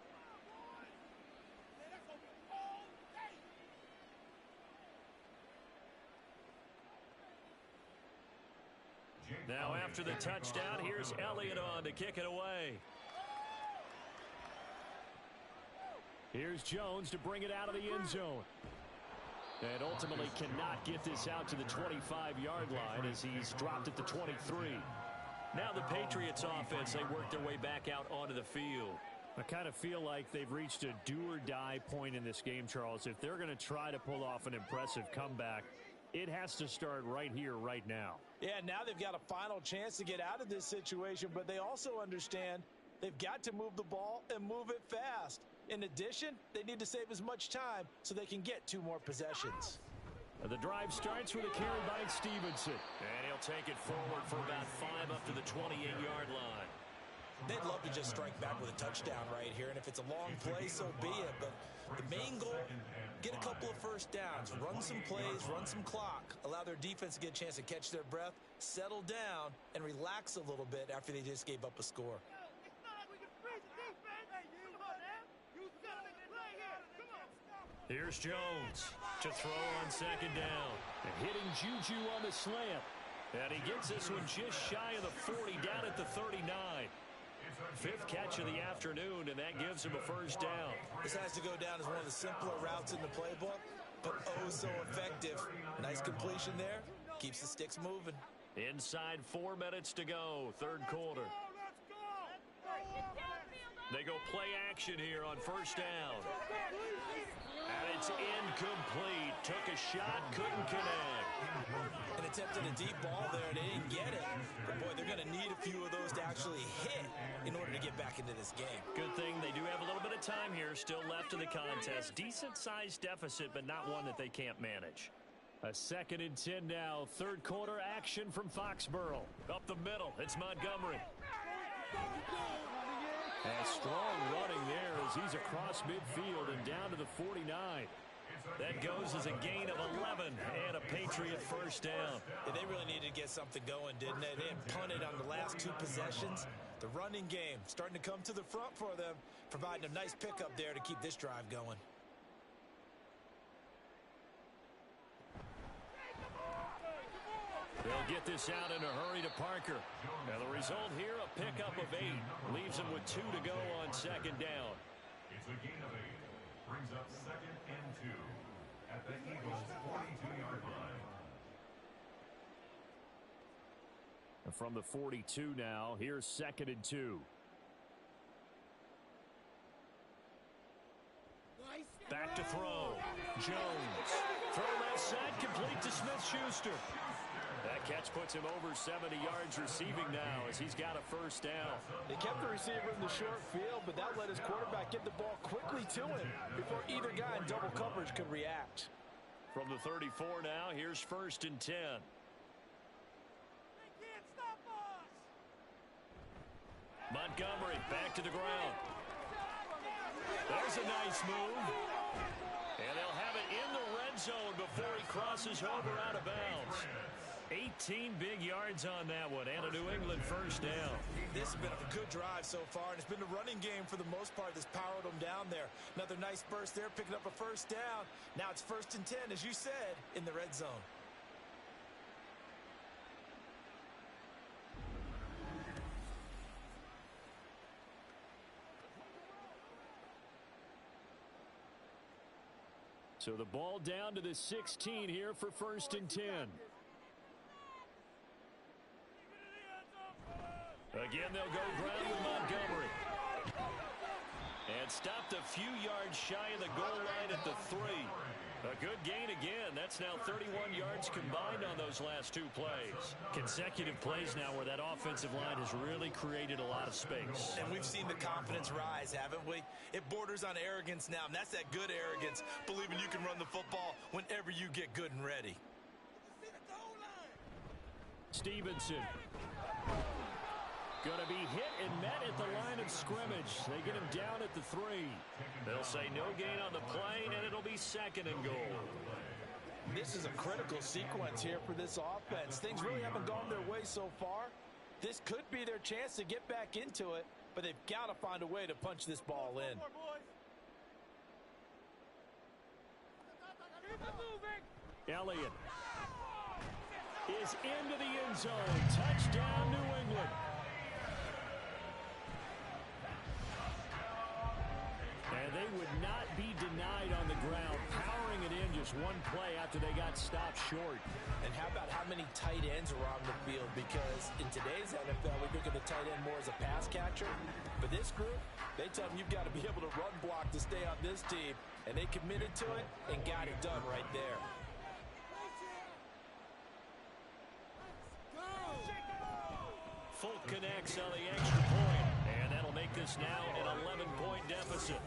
Come on, boys. Man, that's gonna be all day. Now after the touchdown, here's Elliott on to kick it away. Here's Jones to bring it out of the end zone. And ultimately cannot get this out to the 25-yard line as he's dropped at the 23. Now the Patriots offense, they work their way back out onto the field. I kind of feel like they've reached a do-or-die point in this game, Charles. If they're going to try to pull off an impressive comeback, it has to start right here, right now. Yeah, now they've got a final chance to get out of this situation, but they also understand they've got to move the ball and move it fast. In addition, they need to save as much time so they can get 2 more possessions. The drive starts with a carry by Stevenson. And he'll take it forward for about 5 up to the 28-yard line. They'd love to just strike back with a touchdown right here, and if it's a long play, so be it. But the main goal, get a couple of first downs, run some plays, run some clock, allow their defense to get a chance to catch their breath, settle down, and relax a little bit after they just gave up a score. It's not like we can freeze the defense. Hey, you come on now. You gotta make a play here. Come on. Here's Jones to throw on second down. And hitting Juju on the slant. And he gets this one just shy of the 40, down at the 39. 5th catch of the afternoon, and that gives him a first down. This has to go down as one of the simpler routes in the playbook, but oh so effective. Nice completion there. Keeps the sticks moving. Inside 4 minutes to go, 3rd quarter. Let's go. They go play action here on first down. And it's incomplete. Took a shot, couldn't connect. And attempted a deep ball there, and they didn't get it. But, boy, they're going to need a few of those to actually hit in order to get back into this game. Good thing they do have a little bit of time here still left in the contest. Decent-sized deficit, but not one that they can't manage. A 2nd and 10 now. 3rd quarter action from Foxborough. Up the middle, it's Montgomery. And strong running there as he's across midfield and down to the 49. That goes as a gain of 11 and a Patriot first down. Yeah, they really needed to get something going, didn't they? They had punted on the last 2 possessions. The running game starting to come to the front for them, providing a nice pickup there to keep this drive going. They'll get this out in a hurry to Parker. And the result here, a pickup of 8. Leaves him with 2 to go on second down. It's a gain of 8. Brings up 2nd and 2 at the Eagles' 42-yard line. And from the 42 now, here's 2nd and 2. Back to throw. Jones. Throw left side, complete to Smith-Schuster. That catch puts him over 70 yards receiving now as he's got a first down. They kept the receiver in the short field, but that let his quarterback get the ball quickly to him before either guy in double coverage could react. From the 34 now, here's 1st and 10. They can't stop us. Montgomery back to the ground. There's a nice move. And they'll have it in the red zone before he crosses over out of bounds. 18 big yards on that one, and a New England first down. This has been a good drive so far, and it's been the running game for the most part that's powered them down there. Another nice burst there, picking up a first down. Now it's 1st and 10, as you said, in the red zone. So the ball down to the 16 here for 1st and 10. Again, they'll go ground with Montgomery. And stopped a few yards shy of the goal line at the 3. A good gain again. That's now 31 yards combined on those last two plays. Consecutive plays now where that offensive line has really created a lot of space. And we've seen the confidence rise, haven't we? It borders on arrogance now, and that's that good arrogance, believing you can run the football whenever you get good and ready. Stevenson. Going to be hit and met at the line of scrimmage. They get him down at the 3. They'll say no gain on the play, and it'll be 2nd and goal. This is a critical sequence here for this offense. Things really haven't gone their way so far. This could be their chance to get back into it, but they've got to find a way to punch this ball in. Elliott is into the end zone. Touchdown, New England. And they would not be denied on the ground, powering it in just one play after they got stopped short. And how about how many tight ends are on the field? Because in today's NFL, we look at the tight end more as a pass catcher. But this group, they tell them you've got to be able to run block to stay on this team. And they committed to it and got it done right there. Folk connects on the extra point, and that'll make this now an 11-point deficit.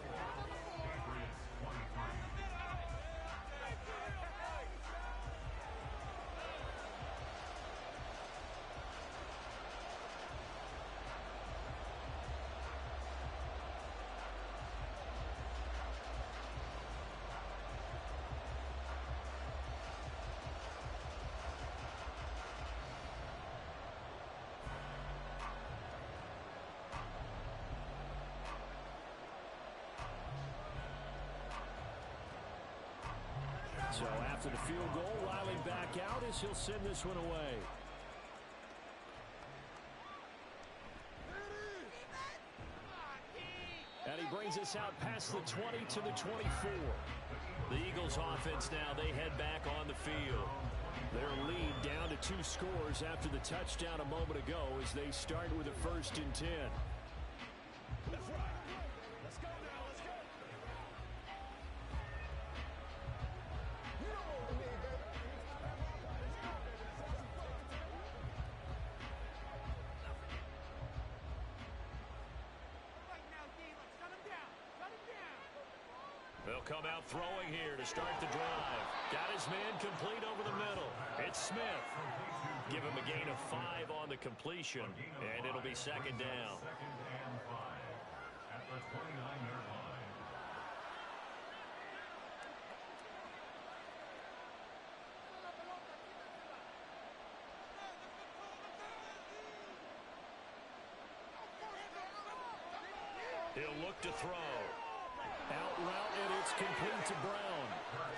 So after the field goal, Riley back out as he'll send this one away. And he brings us out past the 20 to the 24. The Eagles offense now, they head back on the field. Their lead down to 2 scores after the touchdown a moment ago as they start with a 1st and 10. That's right. Let's go now. Let's go. They'll come out throwing here to start the drive. Got his man complete over the middle. It's Smith. Give him a gain of 5 on the completion, and it'll be 2nd down. 2nd and 5 at the 29-yard line. He'll look to throw. Out route, and it's complete to Brown.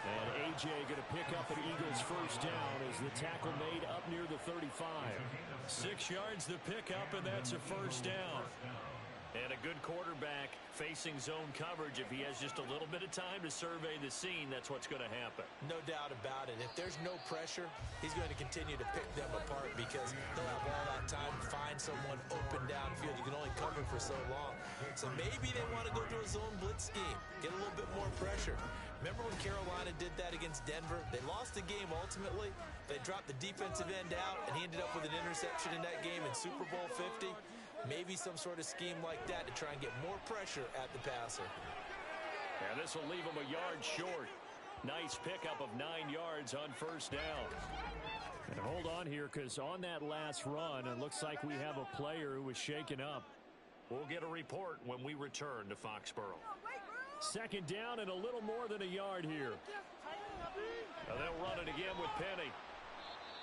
And A.J. going to pick up an Eagles 1st down as the tackle made up near the 35. 6 yards the pickup, and that's a 1st down. And a good quarterback facing zone coverage. If he has just a little bit of time to survey the scene, that's what's going to happen. No doubt about it. If there's no pressure, he's going to continue to pick them apart because he'll have all that time to find someone open downfield. You can only cover for so long. So maybe they want to go to a zone blitz scheme, get a little bit more pressure. Remember when Carolina did that against Denver? They lost the game ultimately. They dropped the defensive end out, and he ended up with an interception in that game in Super Bowl 50. Maybe some sort of scheme like that to try and get more pressure at the passer. And this will leave him a yard short. Nice pickup of 9 yards on 1st down. And hold on here, because on that last run, it looks like we have a player who was shaken up. We'll get a report when we return to Foxborough. 2nd down and a little more than a yard here. And they'll run it again with Penny.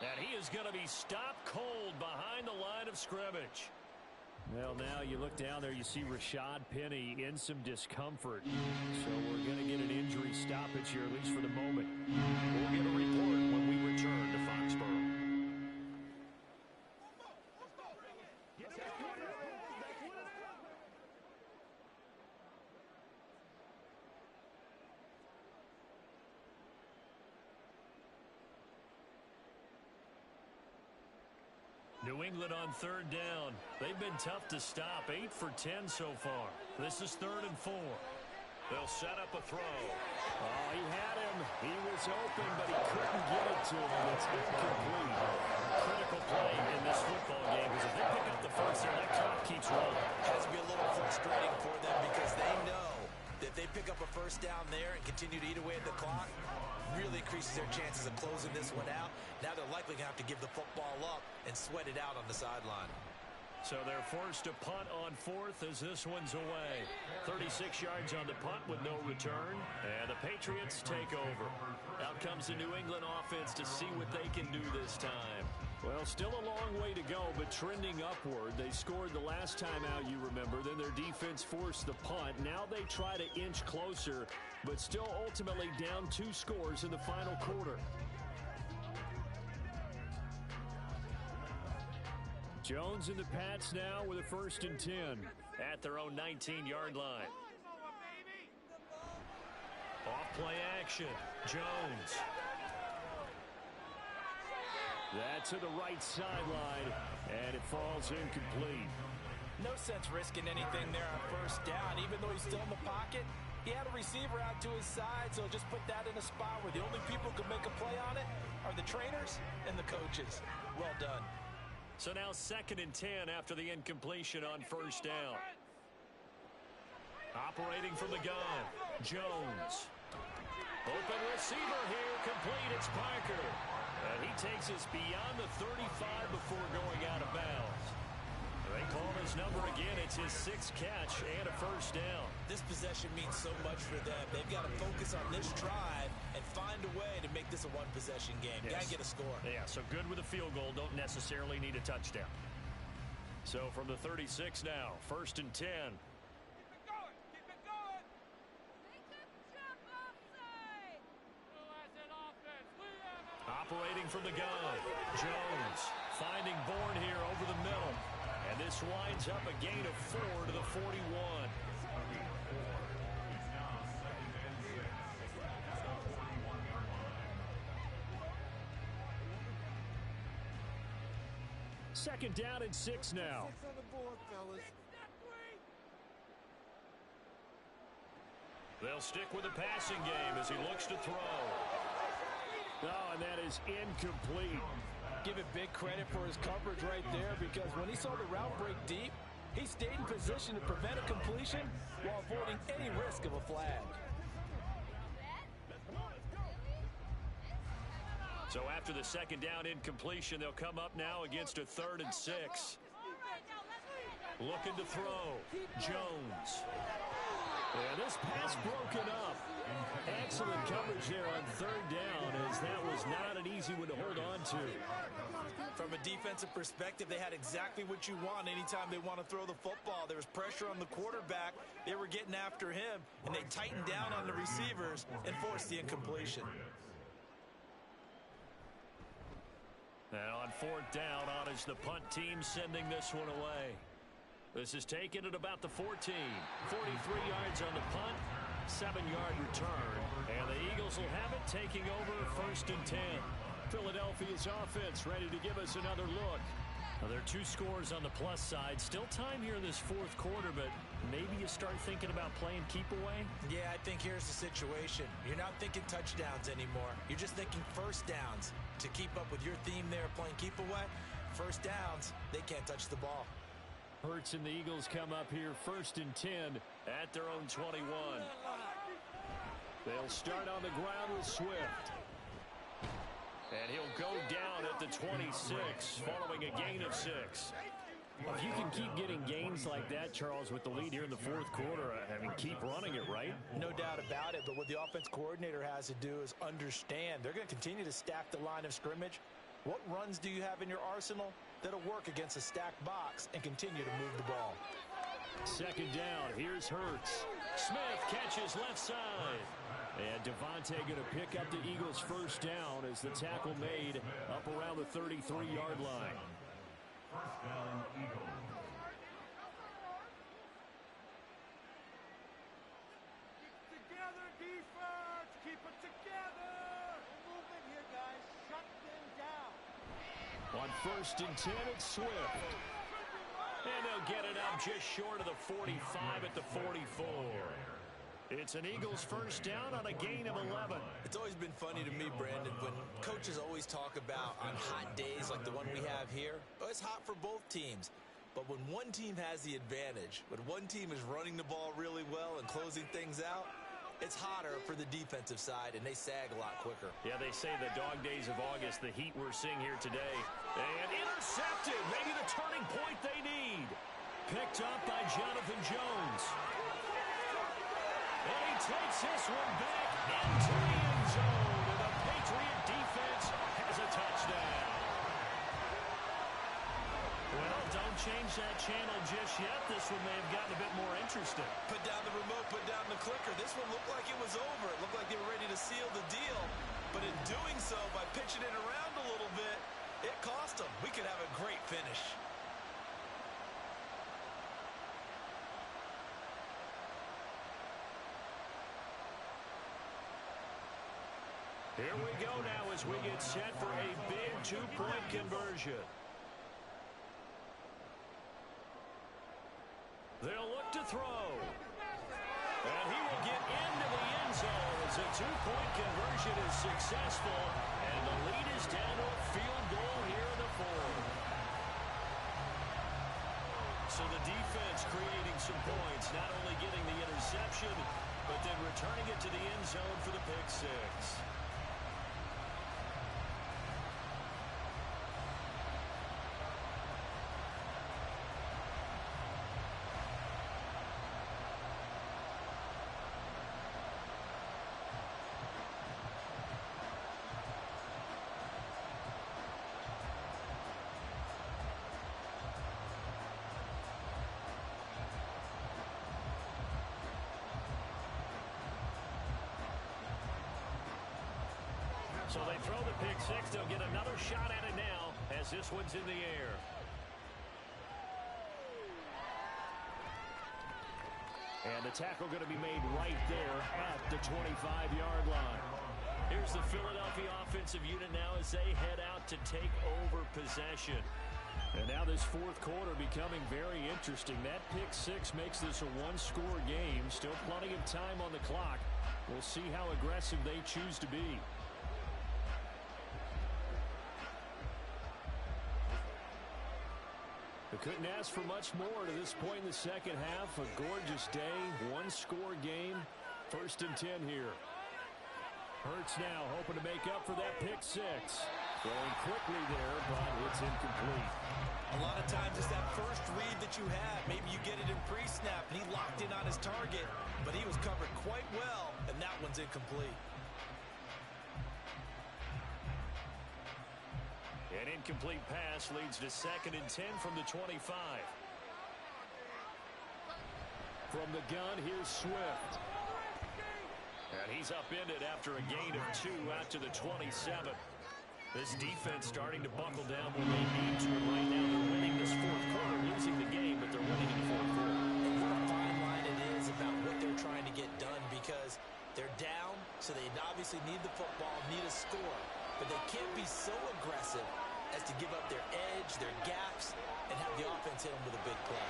And he is going to be stopped cold behind the line of scrimmage. Well, now you look down there, you see Rashad Penny in some discomfort. So we're going to get an injury stoppage here, at least for the moment. We'll get a report when we return to Foxborough. New England on 3rd down. They've been tough to stop. 8 for 10 so far. This is 3rd and 4. They'll set up a throw. Oh, he had him. He was open, but he couldn't get it to him. It's incomplete. Critical play in this football game because if they pick up the first there, that clock keeps rolling. Has to be a little frustrating for them because they know that if they pick up a first down there and continue to eat away at the clock, really increases their chances of closing this one out. Now they're likely going to have to give the football up and sweat it out on the sideline. So they're forced to punt on fourth as this one's away. 36 yards on the punt with no return. And the Patriots take over. Out comes the New England offense to see what they can do this time. Well, still a long way to go, but trending upward. They scored the last time out, you remember. Then their defense forced the punt. Now they try to inch closer, but still ultimately down 2 scores in the final quarter. Jones and the Pats now with a 1st and 10 at their own 19-yard line. Off play action. Jones. That's to the right sideline, and it falls incomplete. No sense risking anything there on first down. Even though he's still in the pocket, he had a receiver out to his side, so just put that in a spot where the only people who can make a play on it are the trainers and the coaches. Well done. So now 2nd and 10 after the incompletion on first down. Operating from the gun, Jones. Open receiver here, complete, it's Parker. And he takes us beyond the 35 before going out of bounds. They call his number again. It's his 6th catch and a first down. This possession means so much for them. They've got to focus on this drive and find a way to make this a one-possession game. Yes. Got to get a score. Yeah, so good with a field goal. Don't necessarily need a touchdown. So from the 36 now, 1st and 10. Keep it going. Keep it going. They took jump offside. Who has an offense? We have an Operating from the gun, Jones finding Bourne here over the middle. And this winds up a gain of 4 to the 41. Second down and 6 now. 6 on the board, fellas. They'll stick with the passing game as he looks to throw. Oh, and that is incomplete. Give it big credit for his coverage right there because when he saw the route break deep, he stayed in position to prevent a completion while avoiding any risk of a flag. So after the 2nd down incompletion, they'll come up now against a 3rd and 6. Looking to throw, Jones. And this pass broken up. Excellent coverage there on 3rd down as that was not an easy one to hold on to. From a defensive perspective, they had exactly what you want anytime they want to throw the football. There was pressure on the quarterback. They were getting after him, and they tightened down on the receivers and forced the incompletion. And on 4th down, on is the punt team sending this one away. This is taken at about the 14. 43 yards on the punt, 7-yard return. And the Eagles will have it, taking over 1st and 10. Philadelphia's offense ready to give us another look. Now, there are 2 scores on the plus side. Still time here in this 4th quarter, but maybe you start thinking about playing keep away? Yeah, I think here's the situation. You're not thinking touchdowns anymore. You're just thinking first downs. To keep up with your theme there, playing keep away, first downs, they can't touch the ball. Hurts and the Eagles come up here 1st and 10 at their own 21. They'll start on the ground with Swift. And he'll go down at the 26 following a gain of 6. If you can keep getting gains like that, Charles, with the lead here in the 4th quarter, I mean, keep running it, right? No doubt about it, but what the offense coordinator has to do is understand they're going to continue to stack the line of scrimmage. What runs do you have in your arsenal that'll work against a stacked box and continue to move the ball? 2nd down, here's Hurts. Smith catches left side. And Devontae going to pick up the Eagles' 1st down as the tackle made up around the 33-yard line. First down, Eagles. Together, defense! Keep it together! No movement here, guys. Shut them down. On 1st and 10, it's Swift. And they'll get it up just short of the 45 at the 44. It's It's an Eagles first down on a gain of 11. It's always been funny to me, Brandon, when coaches always talk about on hot days like the one we have here, it's hot for both teams. But when one team has the advantage, when one team is running the ball really well and closing things out, it's hotter for the defensive side, and they sag a lot quicker. Yeah, they say the dog days of August, the heat we're seeing here today. And intercepted, maybe the turning point they need. Picked up by Jonathan Jones. And he takes this one back into the end zone. And the Patriot defense has a touchdown. Well, don't change that channel just yet. This one may have gotten a bit more interesting. Put down the remote, put down the clicker. This one looked like it was over. It looked like they were ready to seal the deal. But in doing so, by pitching it around a little bit, it cost them. We could have a great finish. Here we go now as we get set for a big two-point conversion. They'll look to throw. And he will get into the end zone as a two-point conversion is successful. And the lead is down to a field goal here in the fourth. So the defense creating some points, not only getting the interception, but then returning it to the end zone for the pick six. So they throw the pick six. They'll get another shot at it now as this one's in the air. And the tackle going to be made right there at the 25-yard line. Here's the Philadelphia offensive unit now as they head out to take over possession. And now this fourth quarter becoming very interesting. That pick six makes this a one-score game. Still plenty of time on the clock. We'll see how aggressive they choose to be. They couldn't ask for much more to this point in the second half. A gorgeous day, one-score game. 1st and 10 here. Hurts now hoping to make up for that pick six. Going quickly there, but it's incomplete. A lot of times it's that first read that you have. Maybe you get it in pre-snap, and he locked in on his target, but he was covered quite well, and that one's incomplete. An incomplete pass leads to 2nd and 10 from the 25. From the gun, here's Swift. And he's upended after a gain of 2 out to the 27. This defense starting to buckle down when they need to. And right now they're winning this fourth quarter, losing the game, but they're winning in the fourth quarter. And what a fine line it is about what they're trying to get done, because they're down, so they obviously need the football, need a score. But they can't be so aggressive as to give up their edge, their gaps, and have the offense hit them with a big play.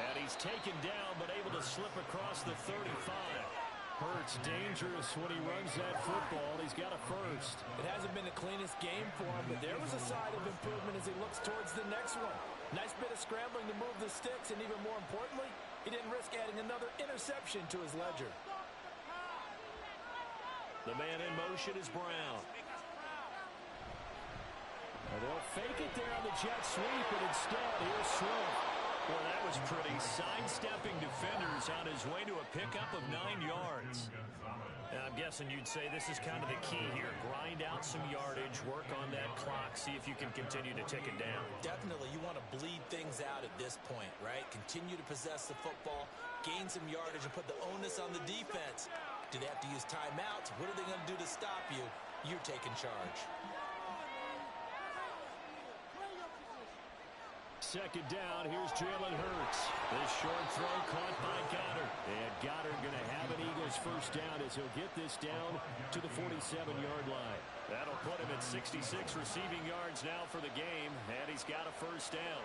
And he's taken down, but able to slip across the 35. Hurts dangerous when he runs that football. He's got a first. It hasn't been the cleanest game for him, but there was a side of improvement as he looks towards the next one. Nice bit of scrambling to move the sticks, and even more importantly, he didn't risk adding another interception to his ledger. The man in motion is Brown. And they'll fake it there on the jet sweep, and instead, here's Swift. Well, that was pretty. Sidestepping defenders on his way to a pickup of 9 yards. And I'm guessing you'd say this is kind of the key here. Grind out some yardage, work on that clock, see if you can continue to tick it down. Definitely, you want to bleed things out at this point, right? Continue to possess the football, gain some yardage, and put the onus on the defense. Do they have to use timeouts? What are they going to do to stop you? You're taking charge. 2nd down, here's Jalen Hurts. This short throw caught by Goddard. And Goddard going to have an Eagles first down as he'll get this down to the 47-yard line. That'll put him at 66 receiving yards now for the game, and he's got a first down.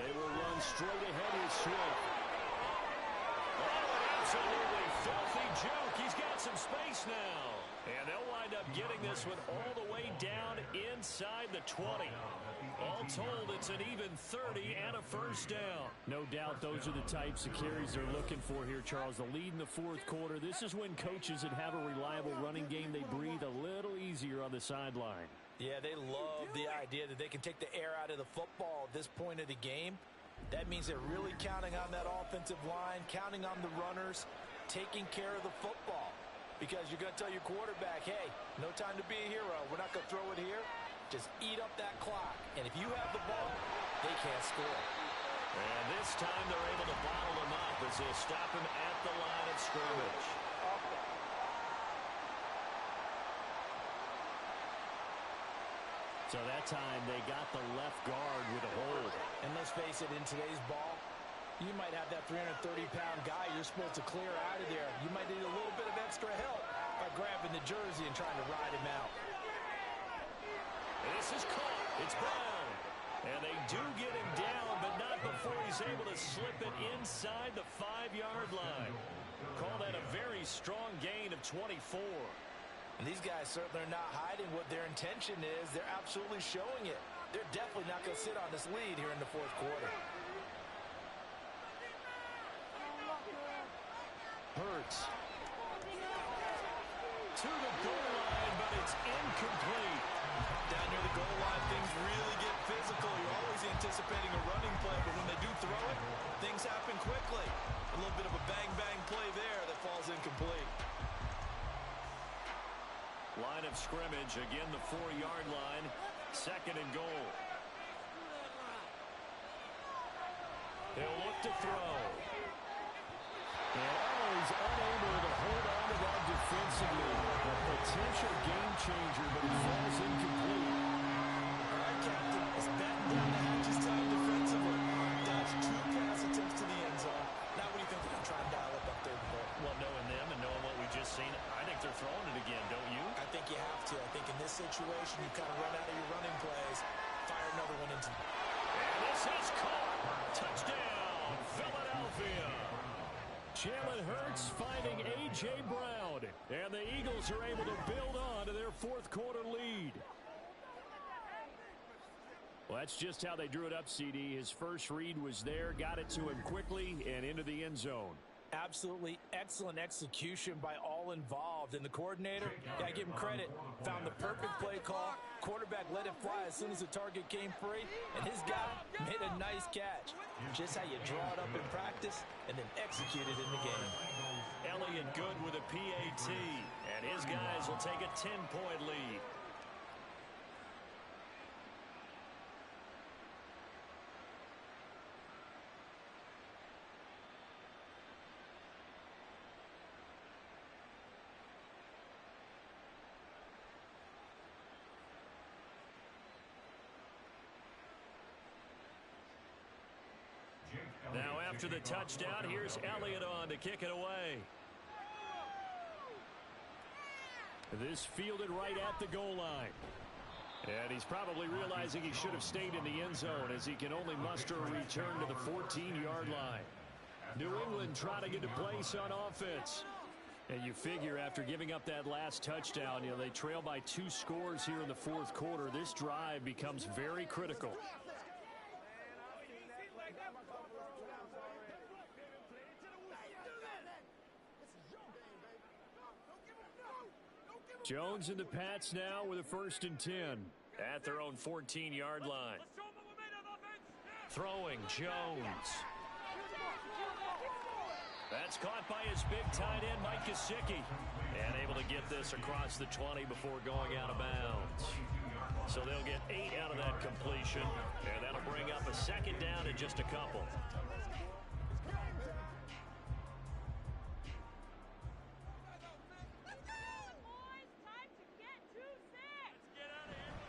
They will run straight ahead with Swift. Oh, an absolutely filthy juke. He's got some space now. And they'll wind up getting this one all the way down inside the 20. All told, it's an even 30 and a first down. No doubt those are the types of carries they're looking for here, Charles. The lead in the fourth quarter. This is when coaches that have a reliable running game, they breathe a little easier on the sideline. Yeah, they love the idea that they can take the air out of the football at this point of the game. That means they're really counting on that offensive line, counting on the runners, taking care of the football. Because you're going to tell your quarterback, hey, no time to be a hero. We're not going to throw it here. Just eat up that clock. And if you have the ball, they can't score. And this time they're able to bottle him up as they'll stop him at the line of scrimmage. So that time they got the left guard with a hold. And let's face it, in today's ball, you might have that 330-pound guy you're supposed to clear out of there. You might need a little bit of extra help by grabbing the jersey and trying to ride him out. This is caught. It's Brown. And they do get him down, but not before he's able to slip it inside the 5-yard line. Call that a very strong gain of 24. And these guys certainly are not hiding what their intention is. They're absolutely showing it. They're definitely not going to sit on this lead here in the fourth quarter. Hurts. To the goal line, but it's incomplete. Down near the goal line, things really get physical. You're always anticipating a running play, but when they do throw it, things happen quickly. A little bit of a bang-bang play there that falls incomplete. Line of scrimmage, again the 4-yard line, second and goal. They'll look to throw. And he's unable to hold on to that defensively. A potential game changer, but it falls incomplete. All right, Captain, it's batten down the hatches time defensively. That's 2 pass attempts to the end zone. Now what do you think they're going to try and dial up third and goal? Well, knowing them and knowing what we just seen, I think they're throwing it again, don't you? I think you have to. I think in this situation, you kind of run out of your running plays, fire another one into. And this is caught. Touchdown, Philadelphia. Jalen Hurts finding A.J. Brown. And the Eagles are able to build on to their fourth quarter lead. Well, that's just how they drew it up, CD. His first read was there, got it to him quickly, and into the end zone. Absolutely excellent execution by all involved. And the coordinator, got to give him credit, found the perfect play call. Quarterback let it fly as soon as the target came free. And his guy made a nice catch. Just how you draw it up in practice and then execute it in the game. Elliott good with a PAT. And his guys will take a 10-point lead. Now after the touchdown, here's Elliott on to kick it away. This fielded right at the goal line. And he's probably realizing he should have stayed in the end zone as he can only muster a return to the 14-yard line. New England trying to get a place on offense. And you figure after giving up that last touchdown, they trail by 2 scores here in the fourth quarter. This drive becomes very critical. Jones and the Pats now with a 1st and 10. At their own 14-yard line. Throwing Jones. That's caught by his big tight end, Mike Gesicki. And able to get this across the 20 before going out of bounds. So they'll get 8 out of that completion. And that'll bring up a second down in just a couple.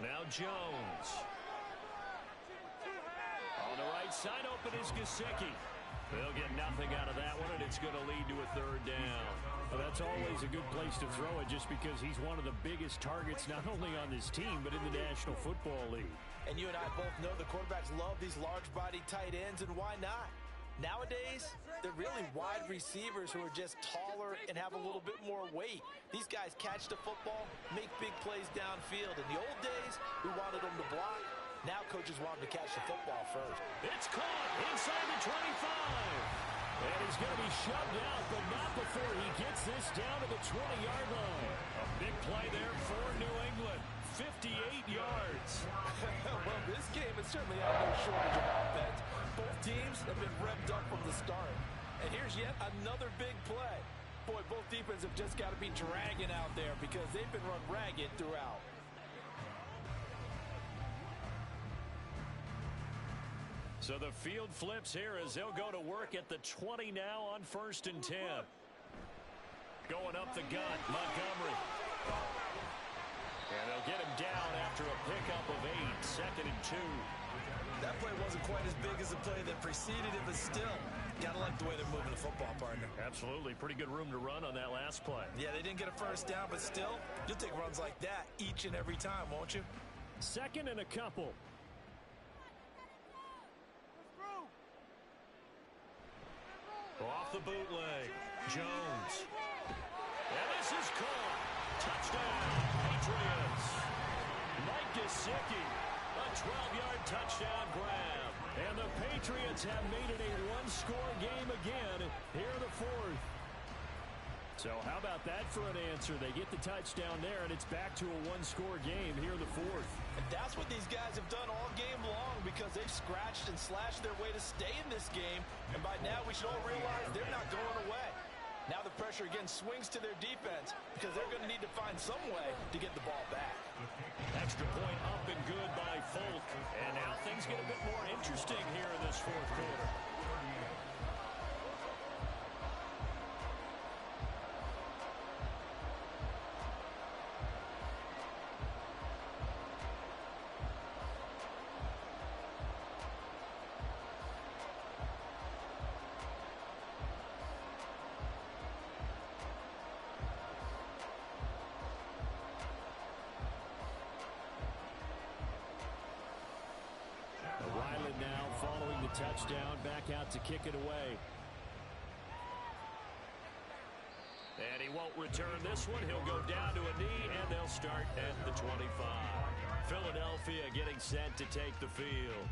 Now Jones. On the right side, open is Gesicki. They'll get nothing out of that one, and it's going to lead to a 3rd down. Well, that's always a good place to throw it just because he's one of the biggest targets not only on this team but in the National Football League. And you and I both know the quarterbacks love these large-bodied tight ends, and why not? Nowadays, they're really wide receivers who are just taller and have a little bit more weight. These guys catch the football, make big plays downfield. In the old days, we wanted them to block. Now coaches want them to catch the football first. It's caught inside the 25. And he's going to be shoved out, but not before he gets this down to the 20-yard line. A big play there for New England. 58 yards. Well, this game has certainly had no shortage of offense. Both teams have been revved up from the start. And here's yet another big play. Boy, both defenses have just got to be dragging out there because they've been run ragged throughout. So the field flips here as they'll go to work at the 20 now on 1st and 10. Going up the gut, Montgomery. And they'll get him down after a pickup of 8, 2nd and 2. That play wasn't quite as big as the play that preceded it, but still, gotta like the way they're moving the football, partner. Absolutely. Pretty good room to run on that last play. Yeah, they didn't get a first down, but still, you'll take runs like that each and every time, won't you? 2nd and a couple. Off the bootleg, Jones. And this is caught. Touchdown, Patriots. Mike Gesicki, a 12-yard touchdown grab. And the Patriots have made it a one-score game again here in the 4th. So how about that for an answer? They get the touchdown there, and it's back to a one-score game here in the 4th. And that's what these guys have done all game long because they've scratched and slashed their way to stay in this game. And by now, we should all realize they're not going away. Now the pressure again swings to their defense because they're going to need to find some way to get the ball back. Extra point up and good by Folk. And now things get a bit more interesting here in this 4th quarter. Ryland now following the touchdown, back out to kick it away. And he won't return this one. He'll go down to a knee, and they'll start at the 25. Philadelphia getting set to take the field.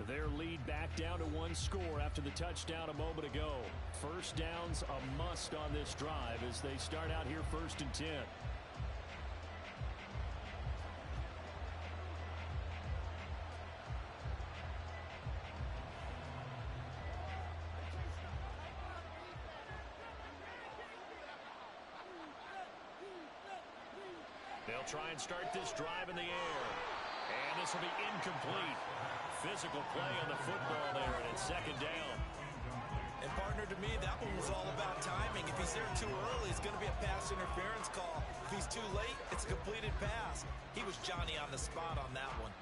Their lead back down to one score after the touchdown a moment ago. First down's a must on this drive as they start out here 1st and 10. They'll try and start this drive in the air. And this will be incomplete. Physical play on the football there, and it's 2nd down. And partner, to me, that one was all about timing. If he's there too early, it's going to be a pass interference call. If he's too late, it's a completed pass. He was Johnny on the spot on that one.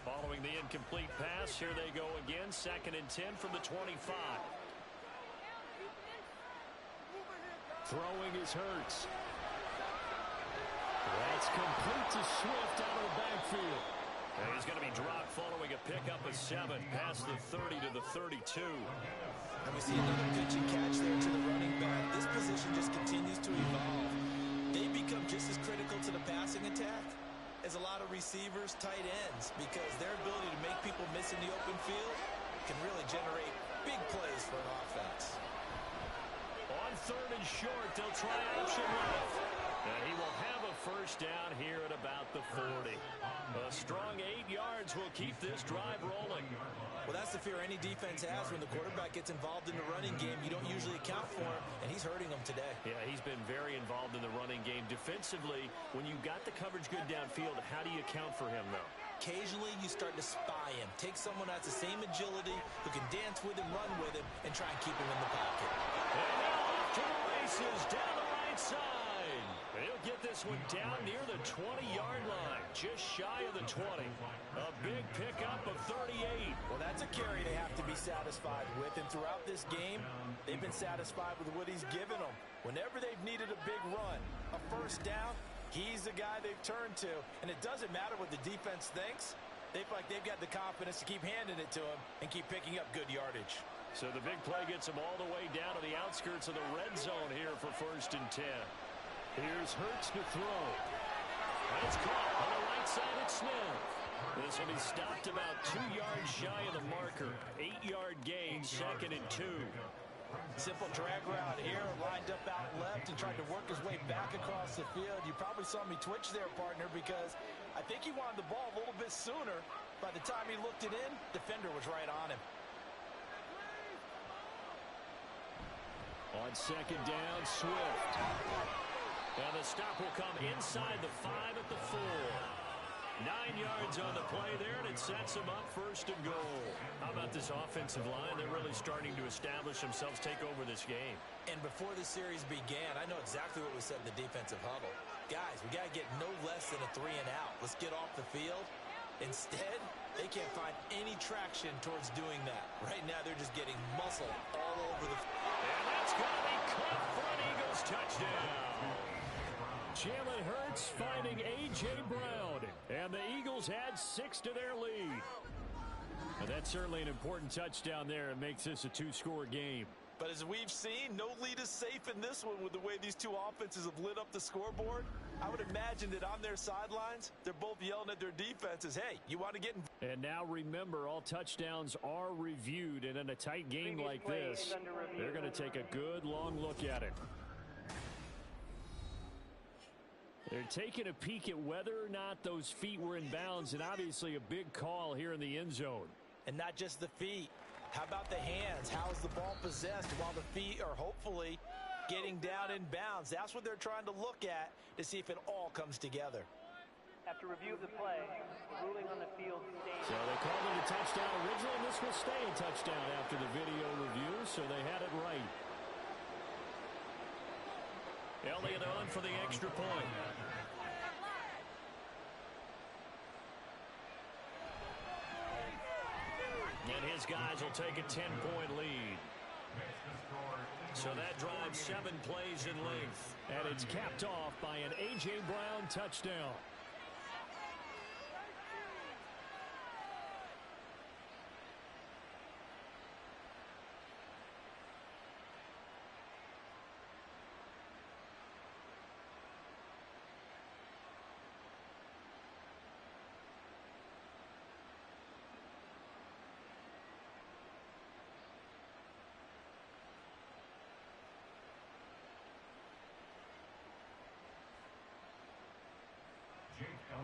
Following the incomplete pass, here they go again. 2nd and 10 from the 25. Throwing is Hurts. That's complete to Swift out of the backfield. And he's going to be dropped following a pickup of 7 past the 30 to the 32. And we see another pitch and catch there to the running back. This position just continues to evolve. They become just as critical to the passing attack as a lot of receivers, tight ends, because their ability to make people miss in the open field can really generate big plays for an offense. On 3rd and short, they'll try option left. And he will have a first down here at about the 40. A strong 8 yards will keep this drive rolling. Well, that's the fear any defense has when the quarterback gets involved in the running game. You don't usually account for him, and he's hurting them today. Yeah, he's been very involved in the running game. Defensively, when you got the coverage good downfield, how do you account for him, though? Occasionally, you start to spy him. Take someone that's the same agility, who can dance with him, run with him, and try and keep him in the pocket. And now off to the races, down the right side. He'll get this one down near the 20-yard line, just shy of the 20. A big pickup of 38. Well, that's a carry they have to be satisfied with. And throughout this game, they've been satisfied with what he's given them. Whenever they've needed a big run, a first down, he's the guy they've turned to. And it doesn't matter what the defense thinks. They feel like they've got the confidence to keep handing it to him and keep picking up good yardage. So the big play gets him all the way down to the outskirts of the red zone here for 1st and 10. Here's Hurts to throw. And it's caught on the right side at Smith. This will be stopped about 2 yards shy of the marker. 8-yard gain, 2nd and 2. Simple drag route here, lined up out left and tried to work his way back across the field. You probably saw me twitch there, partner, because I think he wanted the ball a little bit sooner. By the time he looked it in, defender was right on him. On 2nd down, Swift. And the stop will come inside the 5 at the 4. 9 yards on the play there, and it sets them up 1st and goal. How about this offensive line? They're really starting to establish themselves, take over this game. And before the series began, I know exactly what was said in the defensive huddle. Guys, we got to get no less than a 3 and out. Let's get off the field. Instead, they can't find any traction towards doing that. Right now, they're just getting muscle all over the field. And that's going to be caught for an Eagles touchdown. Jalen Hurts finding A.J. Brown, and the Eagles add 6 to their lead. And that's certainly an important touchdown there. It makes this a 2-score game. But as we've seen, no lead is safe in this one with the way these two offenses have lit up the scoreboard. I would imagine that on their sidelines, they're both yelling at their defenses, hey, you want to get involved? And now remember, all touchdowns are reviewed, and in a tight game like this, they're going to take a good long look at it. They're taking a peek at whether or not those feet were in bounds, and obviously a big call here in the end zone. And not just the feet. How about the hands? How is the ball possessed while the feet are hopefully getting down in bounds? That's what they're trying to look at to see if it all comes together. After review of the play, ruling on the field stays. So they called it a touchdown originally, and this will stay a touchdown after the video review, so they had it right. Elliott on for the extra point. And his guys will take a 10-point lead. So that drives 7 plays in length. And it's capped off by an A.J. Brown touchdown.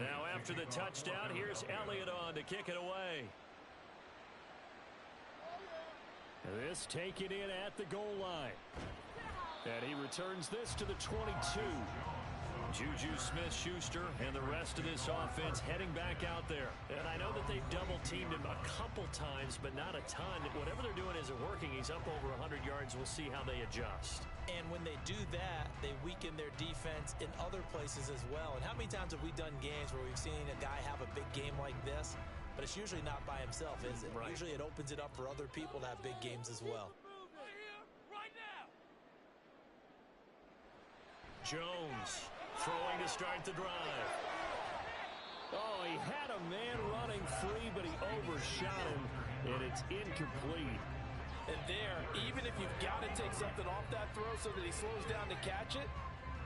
Now after the touchdown, here's Elliott on to kick it away. This taken in at the goal line. And he returns this to the 22. Juju Smith-Schuster and the rest of this offense heading back out there. And I know that they've double-teamed him a couple times, but not a ton. Whatever they're doing isn't working. He's up over 100 yards. We'll see how they adjust. And when they do that, they weaken their defense in other places as well. And how many times have we done games where we've seen a guy have a big game like this, but it's usually not by himself, is it? Right. Usually it opens it up for other people to have big games as well. Jones throwing to start the drive. Oh, he had a man running free, but he overshot him, and it's incomplete. And there, even if you've got to take something off that throw so that he slows down to catch it,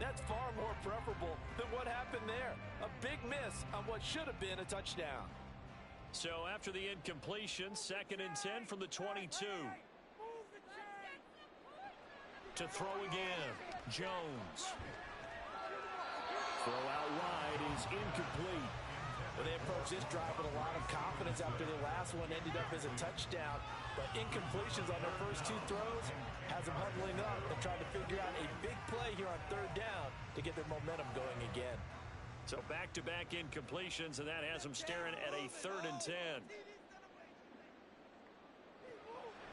that's far more preferable than what happened there. A big miss on what should have been a touchdown. So after the incompletion, 2nd and 10 from the 22. To throw again, Jones. Throw out wide is incomplete. Well, they approached this drive with a lot of confidence after the last one ended up as a touchdown. But incompletions on their first 2 throws has them huddling up and trying to figure out a big play here on 3rd down to get their momentum going again. So back-to-back incompletions, and that has them staring at a 3rd and 10.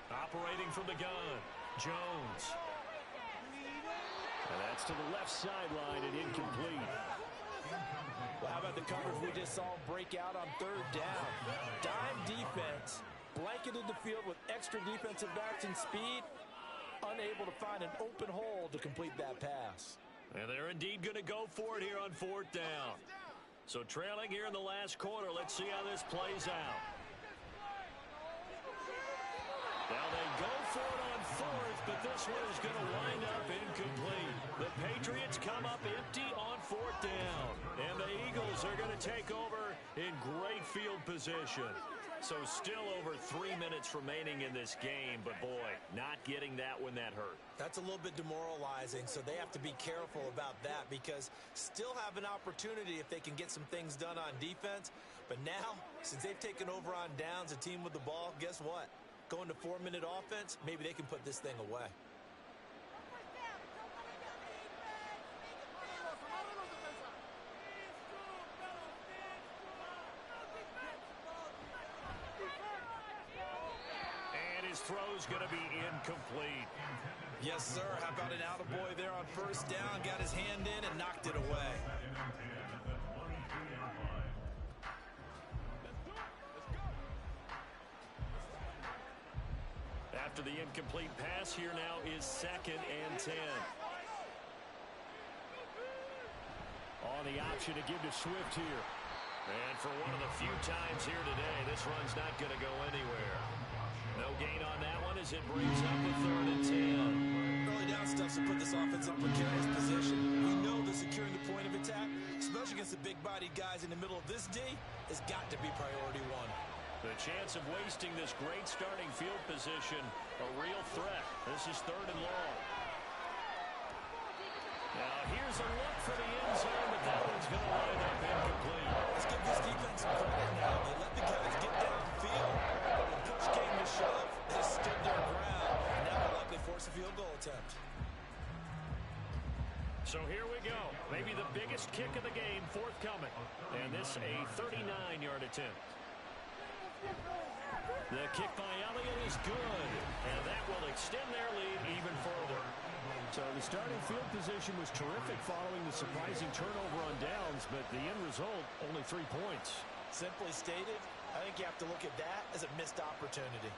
Operating from the gun, Jones. And that's to the left sideline and incomplete. Well, how about the coverage we just saw break out on 3rd down? Dime defense, blanketed the field with extra defensive backs and speed, unable to find an open hole to complete that pass. And they're indeed going to go for it here on 4th down. So trailing here in the last quarter. Let's see how this plays out. Now they go for it on fourth, but this one is going to wind up incomplete. The Patriots come up empty on fourth down. And the Eagles are going to take over in great field position. So still over 3 minutes remaining in this game, but boy, not getting that one that hurt. That's a little bit demoralizing, so they have to be careful about that because still have an opportunity if they can get some things done on defense. But now, since they've taken over on downs, a team with the ball, guess what? Going to 4-minute offense, maybe they can put this thing away. And his throw's going to be incomplete. Yes, sir. How about an attaboy there on first down? Got his hand in and knocked it away. After the incomplete pass, here now is 2nd and 10. On the option to give to Swift here. And for one of the few times here today, this run's not going to go anywhere. No gain on that one as it brings up a 3rd and 10. Early down stuff to put this offense in precarious position. We know that securing the point of attack, especially against the big-bodied guys in the middle of this D, has got to be priority one. The chance of wasting this great starting field position, a real threat. This is 3rd and long. Now here's a look for the end zone, but that one's going to wind up incomplete. Let's give this defense some credit now. They let the guys get downfield. But when push came to shove, they stood their ground. And now they'll likely force a field goal attempt. So here we go. Maybe the biggest kick of the game forthcoming. And this a 39-yard attempt. The kick by Elliott is good, and that will extend their lead even further. So the starting field position was terrific following the surprising turnover on downs, but the end result, only 3 points. Simply stated, I think you have to look at that as a missed opportunity.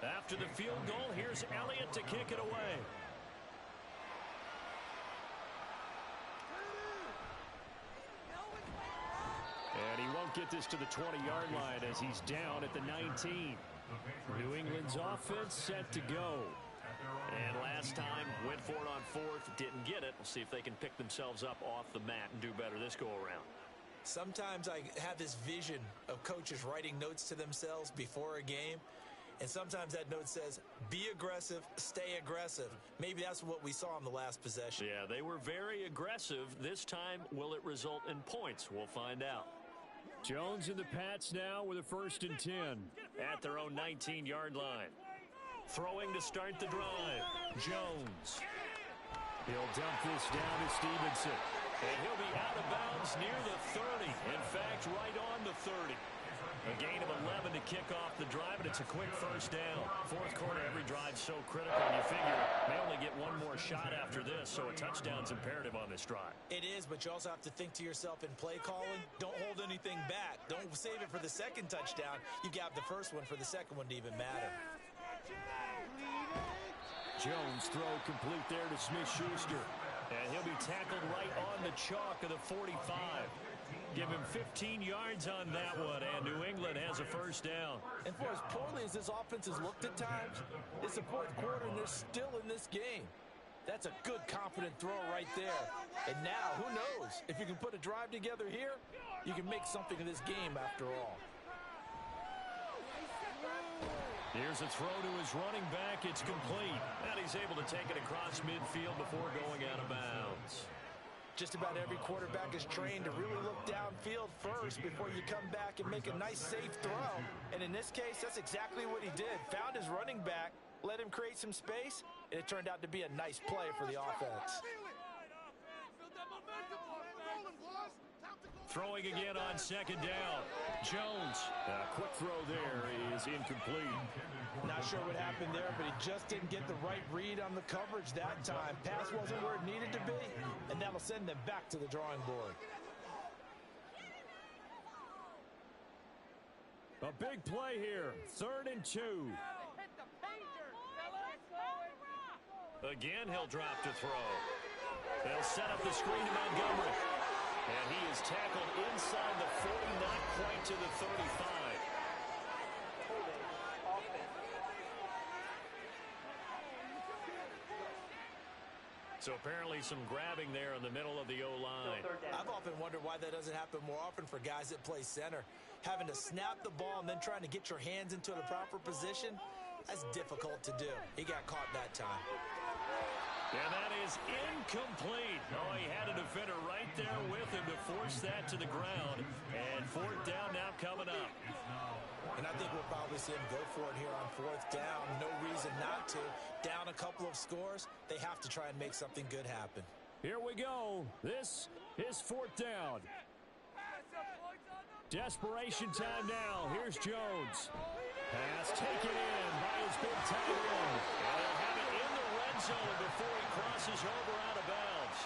After the field goal, here's Elliott to kick it away. And he won't get this to the 20-yard line as he's down at the 19. New England's offense set to go. And last time, went for it on fourth, didn't get it. We'll see if they can pick themselves up off the mat and do better this go-around. Sometimes I have this vision of coaches writing notes to themselves before a game. And sometimes that note says, be aggressive, stay aggressive. Maybe that's what we saw in the last possession. Yeah, they were very aggressive. This time, will it result in points? We'll find out. Jones and the Pats now with a 1st and 10 at their own 19-yard line. Throwing to start the drive. Jones. He'll dump this down to Stevenson. And he'll be out of bounds near the 30. In fact, right on the 30. A gain of 11 to kick off the drive, and it's a quick 1st down. Fourth quarter, every drive's so critical, and you figure they only get one more shot after this, so a touchdown's imperative on this drive. It is, but you also have to think to yourself in play calling, don't hold anything back. Don't save it for the second touchdown. You got the first one for the second one to even matter. Jones throw complete there to Smith-Schuster, and he'll be tackled right on the chalk of the 45. Give him 15 yards on that one, and New England has a 1st down. And for as poorly as this offense has looked at times, it's the 4th quarter, and they're still in this game. That's a good, confident throw right there. And now, who knows? If you can put a drive together here, you can make something of this game after all. Here's a throw to his running back. It's complete. And he's able to take it across midfield before going out of bounds. Just about every quarterback is trained to really look downfield first before you come back and make a nice, safe throw. And in this case, that's exactly what he did. Found his running back, let him create some space, and it turned out to be a nice play for the offense. Throwing again on 2nd down. Jones. A quick throw there is incomplete. Not sure what happened there, but he just didn't get the right read on the coverage that time. Pass wasn't where it needed to be, and that'll send them back to the drawing board. A big play here. 3rd and 2. Again, he'll drop to throw. They'll set up the screen to Montgomery. And he is tackled inside the 40, not quite to the 35. So apparently some grabbing there in the middle of the O-line. I've often wondered why that doesn't happen more often for guys that play center. Having to snap the ball and then trying to get your hands into the proper position, that's difficult to do. He got caught that time. And that is incomplete. Oh, he had a defender right there with him to force that to the ground. And 4th down now coming up. And I think we'll probably see him go for it here on 4th down. No reason not to. Down a couple of scores, they have to try and make something good happen. Here we go. This is 4th down. Desperation time now. Here's Jones. Pass taken in by his big tight end. And they'll have it in the red zone before he crosses over out of bounds.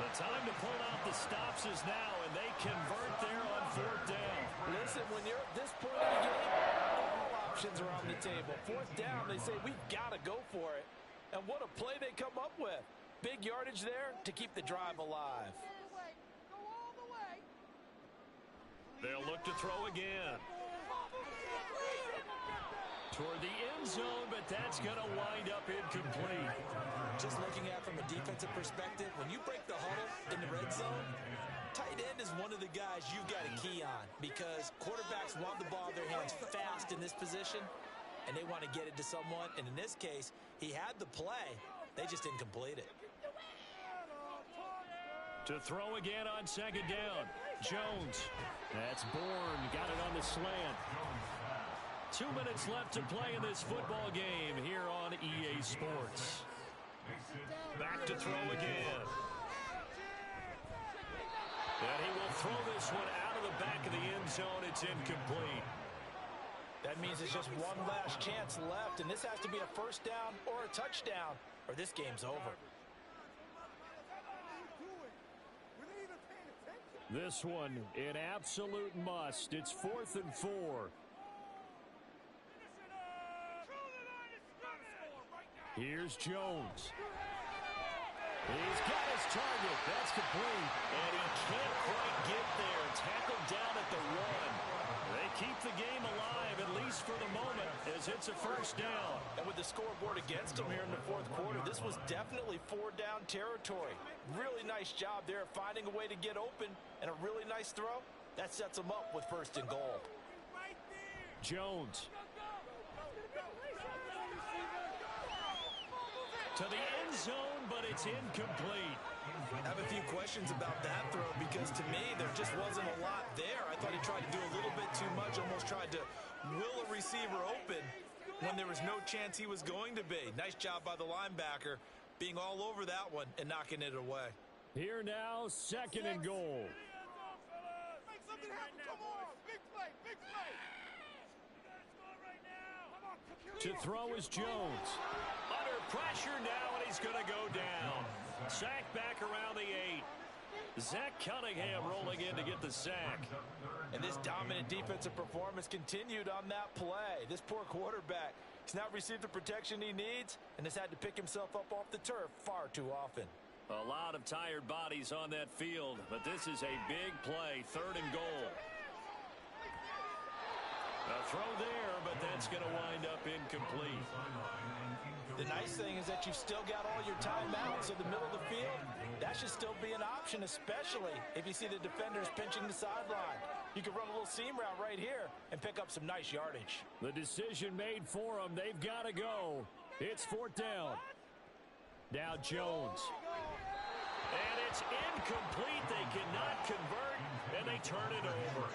The time to pull out the stops is now, and they convert there on 4th down. Listen, when you're at this point of the game, all options are on the table. 4th down, they say, we've got to go for it. And what a play they come up with. Big yardage there to keep the drive alive. They'll look to throw again. Toward the end zone, but that's going to wind up incomplete. Just looking at it from a defensive perspective, when you break the huddle in the red zone, tight end is one of the guys you've got to key on because quarterbacks want the ball in their hands fast in this position, and they want to get it to someone. And in this case, he had the play. They just didn't complete it. To throw again on 2nd down. Jones. That's Bourne. Got it on the slant. 2 minutes left to play in this football game here on EA Sports. Back to throw again. And he will throw this one out of the back of the end zone. It's incomplete. That means it's just one last chance left, and this has to be a 1st down or a touchdown, or this game's over. This one, an absolute must. It's 4th and 4. Here's Jones. He's got his target. That's complete. And he can't quite get there. Tackled down at the 1. They keep the game alive, at least for the moment, as it's a 1st down. And with the scoreboard against him here in the 4th quarter, this was definitely 4-down territory. Really nice job there finding a way to get open, and a really nice throw. That sets him up with 1st and goal. Jones. To the end zone, but it's incomplete. I have a few questions about that throw because to me there just wasn't a lot there. I thought he tried to do a little bit too much, almost tried to will a receiver open when there was no chance he was going to be. Nice job by the linebacker being all over that one and knocking it away. Here now, 2nd and goal. Make something happen. Come on. Big play. Big play. To throw is Jones. Under pressure now, and he's going to go down. Sack back around the 8. Zach Cunningham rolling in to get the sack. And this dominant defensive performance continued on that play. This poor quarterback, he's not received the protection he needs and has had to pick himself up off the turf far too often. A lot of tired bodies on that field, but this is a big play. 3rd and goal. A throw there, but that's going to wind up incomplete. The nice thing is that you've still got all your timeouts in the middle of the field. That should still be an option, especially if you see the defenders pinching the sideline. You can run a little seam route right here and pick up some nice yardage. The decision made for them. They've got to go. It's 4th down. Now Jones. And it's incomplete. They cannot convert, and they turn it over.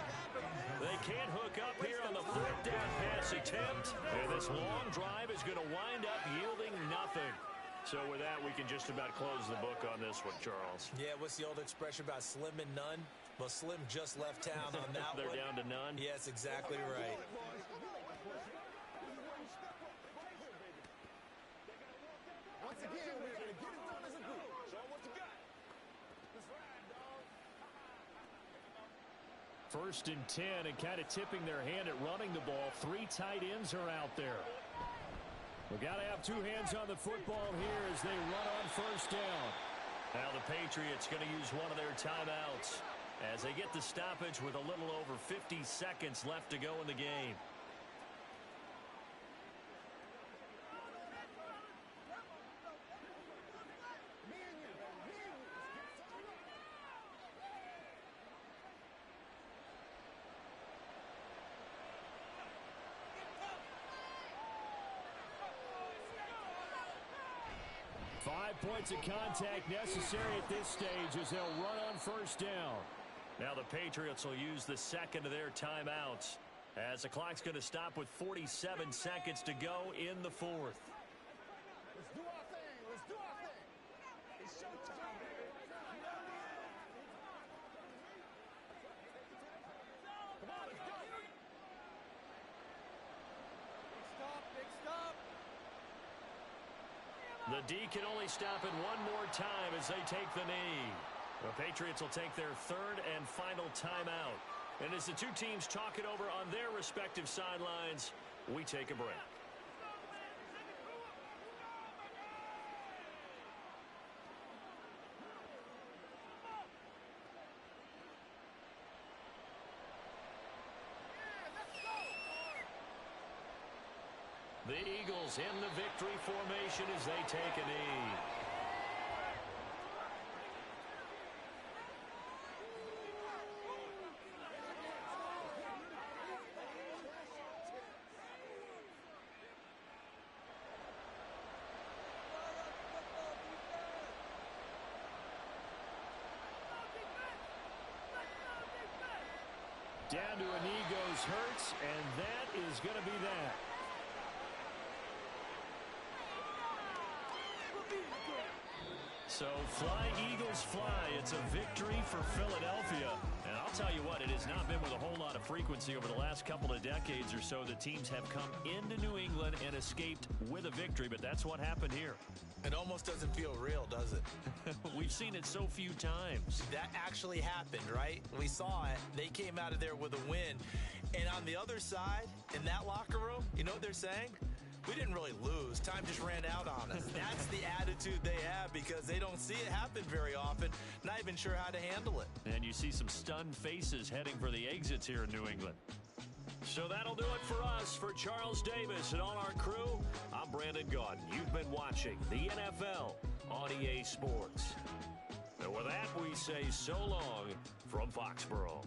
They can't hook up here on the 4th down pass attempt. And this long drive is going to wind up yielding nothing. So with that, we can just about close the book on this one, Charles. Yeah, what's the old expression about slim and none? Well, Slim just left town on that They're one. down to none? Yes, exactly right. 1st and 10, and kind of tipping their hand at running the ball. 3 tight ends are out there. We've got to have 2 hands on the football here as they run on 1st down. Now the Patriots going to use one of their timeouts as they get the stoppage with a little over 50 seconds left to go in the game. Points of contact necessary at this stage as they'll run on 1st down. Now the Patriots will use the second of their timeouts as the clock's going to stop with 47 seconds to go in the 4th. Let's do our thing. Let's do our thing. It's showtime. Come on, let's go. Big stop. The D can only stop it one more time as they take the knee. The Patriots will take their 3rd and final timeout. And as the 2 teams talk it over on their respective sidelines, we take a break. The Eagles in the victory formation as they take a knee. Down to a knee goes Hurts, and that is going to be that. So fly, Eagles, fly. It's a victory for Philadelphia. And I'll tell you what, it has not been with a whole lot of frequency over the last couple of decades or so that teams have come into New England and escaped with a victory, but that's what happened here. It almost doesn't feel real, does it? We've seen it so few times. That actually happened, right? We saw it. They came out of there with a win. And on the other side, in that locker room, you know what they're saying? We didn't really lose. Time just ran out on us. That's the attitude they have because they don't see it happen very often. Not even sure how to handle it. And you see some stunned faces heading for the exits here in New England. So that'll do it for us. For Charles Davis and all our crew, I'm Brandon Gaudin. You've been watching the NFL on EA Sports. And with that, we say so long from Foxborough.